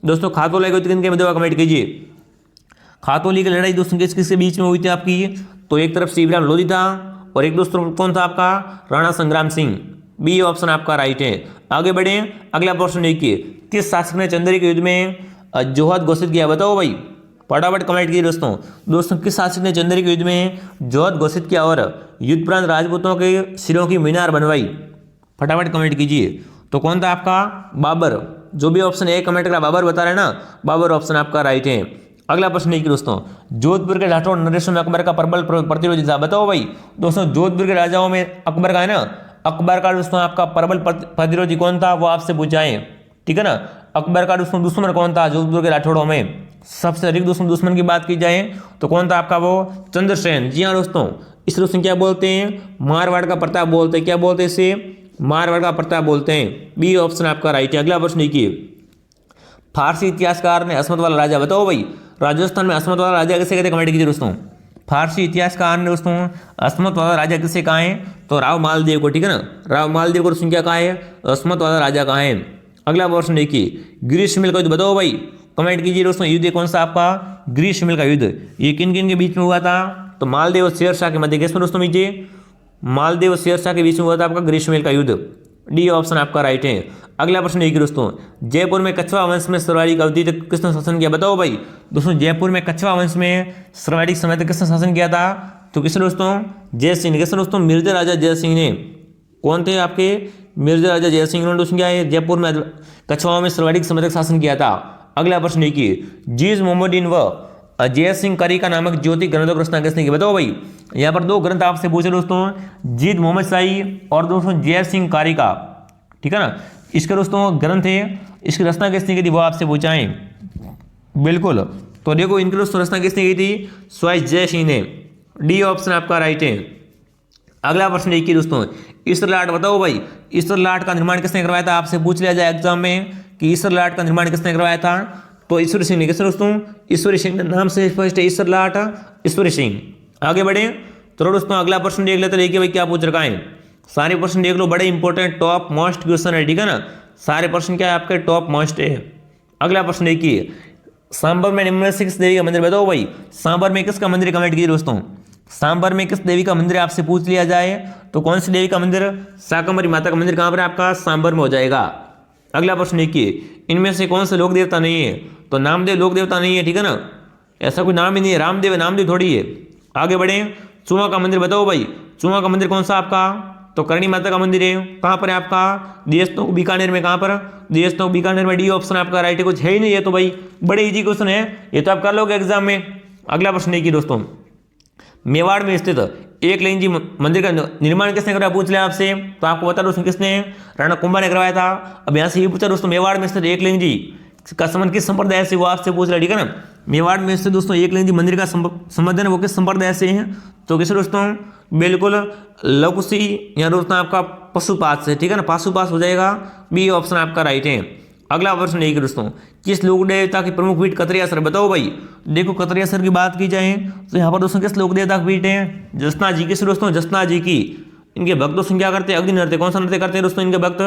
Speaker 1: दोस्तों खातोले का किन के में कमेंट कीजिए। खातोली की लड़ाई दोस्तों किस किसके बीच में हुई थी आपकी? तो एक तरफ शिवराम लोधी था और एक दोस्तों कौन था आपका? राणा संग्राम सिंह। बी ऑप्शन आपका राइट है। आगे बढ़े, अगला प्रश्न देखिए, किस शासक ने चंदेरी के युद्ध में जोहद घोषित किया बताओ भाई। फटाफट कमेंट कीजिए दोस्तों किस शासक ने चंदेरी के युद्ध में जोहद घोषित किया और युद्ध प्रांत राजपूतों के सिरों की मीनार बनवाई? फटाफट कमेंट कीजिए। तो कौन था आपका? बाबर। जो भी ऑप्शन ए कमेंट करा बाबर बता रहे ना, बाबर ऑप्शन आपका राइट है। अगला प्रश्न देखिए दोस्तों, जोधपुर के राठौड़ नरेश में अकबर का प्रबल प्रतिरोधी था बताओ भाई। दोस्तों जोधपुर के राजाओं में अकबर का है ना, अकबर का दोस्तों आपका प्रबल प्रतिरोधी कौन था वो आपसे पूछा है, ठीक है ना। अकबर का दोस्तों दुश्मन कौन था जोधपुर के राठौड़ों में? सबसे अधिक दोस्तों दुश्मन की बात की जाए तो कौन था आपका? वो चंद्रसेन। जी हाँ दोस्तों, इस दोस्तों क्या बोलते हैं? मारवाड़ का प्रताप बोलते हैं। क्या बोलते हैं इसे? मारवाड़ का प्रताप बोलते हैं। बी ऑप्शन आपका राइट है। अगला प्रश्न देखिए, फारसी इतिहासकार ने असमत वाला राजा बताओ भाई। राजस्थान में असमत वाला राजा किसे कहते हैं, कमेंट कीजिए दोस्तों। फारसी इतिहासकार ने दोस्तों असमत वाला राजा किसे कहा है? तो राव मालदेव को, ठीक है ना। राव मालदेव को दोस्तों क्या कहा है? असमत वाला राजा कहा है। अगला प्रश्न देखिए, ग्रीष्ममेल का युद्ध बताओ भाई। कमेंट कीजिए दोस्तों, युद्ध कौन सा आपका? ग्रीष्ममेल का युद्ध। ये किन किन के बीच में हुआ था? तो मालदेव और शेरशाह के मध्य। किसमें दोस्तों नीचे? मालदेव और शेरशाह के बीच में हुआ था आपका ग्रीष्ममेल का युद्ध। डी ऑप्शन आपका राइट है। अगला प्रश्न देखिए दोस्तों, जयपुर में कछवा वंश में सर्वाधिक अवधि तक किसने शासन किया, बताओ भाई। दोस्तों जयपुर में कछवा वंश में सर्वाधिक समय तक किसने शासन किया था, तो किसने दोस्तों, जय सिंह ने। किसने दोस्तों, मिर्जा राजा जय सिंह ने। कौन थे आपके, मिर्जा राजा जय सिंह ने दोस्तों क्या है, जयपुर में कछवाओं में सर्वाधिक समय तक शासन किया था। अगला प्रश्न देखिए, जीज मोहम्मदीन व जय सिंह करी का नामक ज्योति ग्रंथों की रचना किसने की, बताओ भाई। यहाँ पर दो ग्रंथ आपसे पूछे दोस्तों, जीद मोहम्मद शाही और दोस्तों जय सिंह कारी का, ठीक है ना। इसके दोस्तों ग्रंथ है, इसकी रचना किसने की थी वो आपसे पूछा है, बिल्कुल। तो देखो इनकी दोस्तों रचना किसने की थी, स्वयं जय सिंह ने। डी ऑप्शन आपका राइट है। अगला प्रश्न देखिए दोस्तों, ईश्वर लाट, बताओ भाई ईश्वर लाट का निर्माण किसने करवाया था, आपसे पूछ लिया जाए एग्जाम में कि ईश्वर लाट का निर्माण किसने करवाया था, तो ईश्वरी सिंह ने। किसने दोस्तों, ईश्वरी सिंह, नाम से स्पष्ट है ईश्वर लाट ईश्वरी सिंह। आगे बढ़े तो दोस्तों अगला प्रश्न देख लेते, देखिए भाई क्या पूछ रखा है। सारे प्रश्न देख लो, बड़े इंपॉर्टेंट टॉप मोस्ट क्वेश्चन है, ठीक है ना। सारे प्रश्न क्या है आपके टॉप मोस्ट है। अगला प्रश्न देखिए, सांबर में निम्न से किस देवी का मंदिर, बताओ भाई। सांबर में किसका मंदिर, कमेंट कीजिए दोस्तों। सांबर में किस देवी का मंदिर आपसे पूछ लिया जाए तो कौन सी देवी का मंदिर, शाकंभरी माता का मंदिर कहाँ पर है आपका, सांबर में हो जाएगा। अगला प्रश्न देखिए, इनमें से कौन से लोक देवता नहीं है, तो नामदेव लोक देवता नहीं है, ठीक है ना। ऐसा कोई नाम ही नहीं है, रामदेव है, नामदेव थोड़ी है। आगे बढ़े, चुआ का मंदिर, बताओ भाई चुआ का मंदिर कौन सा आपका, तो करणी माता का मंदिर है। कहाँ पर है आपका, देशनोक बीकानेर में। कहाँ पर, देशनोक बीकानेर में। डी ऑप्शन आपका राइट है। कुछ है ही नहीं, ये तो भाई बड़े इजी क्वेश्चन है, ये तो आप कर लोगे एग्जाम में। अगला प्रश्न देखिए दोस्तों, मेवाड़ में स्थित एकलिंग जी मंदिर का निर्माण किसने करवाया, पूछ लिया आपसे, तो आपको बता दोस्तों किसने, राणा कुंभा ने करवाया था। अब यहाँ से ये पूछा दोस्तों, मेवाड़ में स्थित एकलिंग जी का संबंध किस संप्रदाय से, वो आपसे पूछ रहा है, ठीक है ना। मेवाड़ में स्थित दोस्तों एकलिंग जी मंदिर का संबंध है वो किस संप्रदाय से है, तो किसे दोस्तों, बिल्कुल लकुशी या दोस्तों आपका पशुपात से, ठीक है ना, पाशुपात हो जाएगा। बी ऑप्शन आपका राइट है। अगला प्रश्न देखिए दोस्तों, किस लोक देवता की प्रमुख पीठ कतरिया सर, बताओ भाई। देखो कतरिया सर की बात की जाए तो यहाँ पर दोस्तों किस लोक देवता की पीठ है, जसना जी की। किस दोस्तों, जसना जी की। इनके भक्त दोस्तों क्या करते हैं, अग्नि नृत्य। कौन सा नृत्य करते हैं दोस्तों, इनके भक्त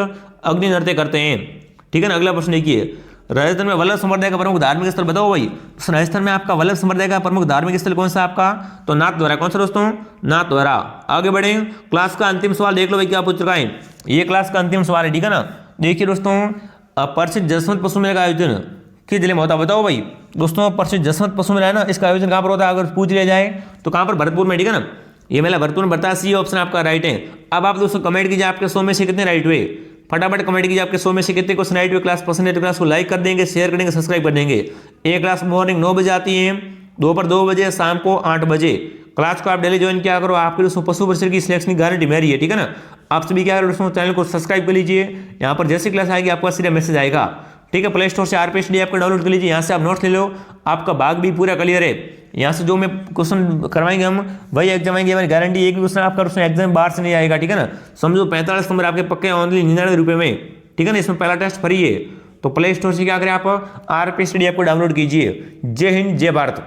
Speaker 1: अग्नि नृत्य करते हैं, ठीक है ना। अगला प्रश्न देखिए, राजस्थान में वल्लभ संप्रदाय का प्रमुख धार्मिक स्थल, बताओ भाई। राजस्थान में आपका वल्लभ संप्रदाय का प्रमुख धार्मिक स्थल कौन सा आपका, तो नाथद्वारा। कौन सा दोस्तों, नाथद्वारा। आगे बढ़े, क्लास का अंतिम सवाल देख लो भाई क्या पूछ चुका है, ये क्लास का अंतिम सवाल है, ठीक है ना। देखिए दोस्तों, प्रसिद्ध जसवंत पशु मेला का आयोजन किस जिले में होता है, बताओ भाई। दोस्तों प्रसिद्ध जसवंत पशु मेला है ना, इसका आयोजन कहाँ पर होता है, अगर पूछ लिया जाए तो कहाँ पर, भरतपुर में, ठीक है ना। ये मेला भरतपुर में बढ़ता है, सी ऑप्शन आपका राइट है। अब आप दोस्तों कमेंट कीजिए आपके 100 में से कितने राइट हुए, फटाफट कमेंट कीजिए आपके 100 में से कितने क्वेश्चन राइट हुए। क्लास पसंद है तो क्लास को लाइक कर देंगे, शेयर करेंगे, सब्सक्राइब कर देंगे। एक क्लास मॉर्निंग 9 बजे आती है, दोपहर 2 बजे, शाम को 8 बजे। क्लास को आप डेली ज्वाइन किया करो, आपके दोस्तों पशु परिसर की सिलेक्शन की गारंटी मेरी है, ठीक है ना। आप सभी क्या करो दोस्तों, चैनल को सब्सक्राइब कर लीजिए। यहाँ पर जैसे क्लास आएगी आपका सीधा मैसेज आएगा, ठीक है। प्ले स्टोर से आरपी स्टडी ऐप को डाउनलोड कर लीजिए, यहाँ से आप नोट्स ले लो, आपका भाग भी पूरा क्लियर है। यहाँ से जो मैं क्वेश्चन करवाएंगे हम वही एग्जाम आएंगे, हमारी गारंटी। एक भी क्वेश्चन आपका दोस्तों एग्जाम बाहर से नहीं आएगा, ठीक है ना। समझो 45 नंबर आपके पक्के ओनली 99 रुपये में, ठीक है ना। इसमें पहला टेस्ट फ्री है, तो प्ले स्टोर से क्या करें आप, आरपी स्टडी ऐप को डाउनलोड कीजिए। जय हिंद, जय भारत।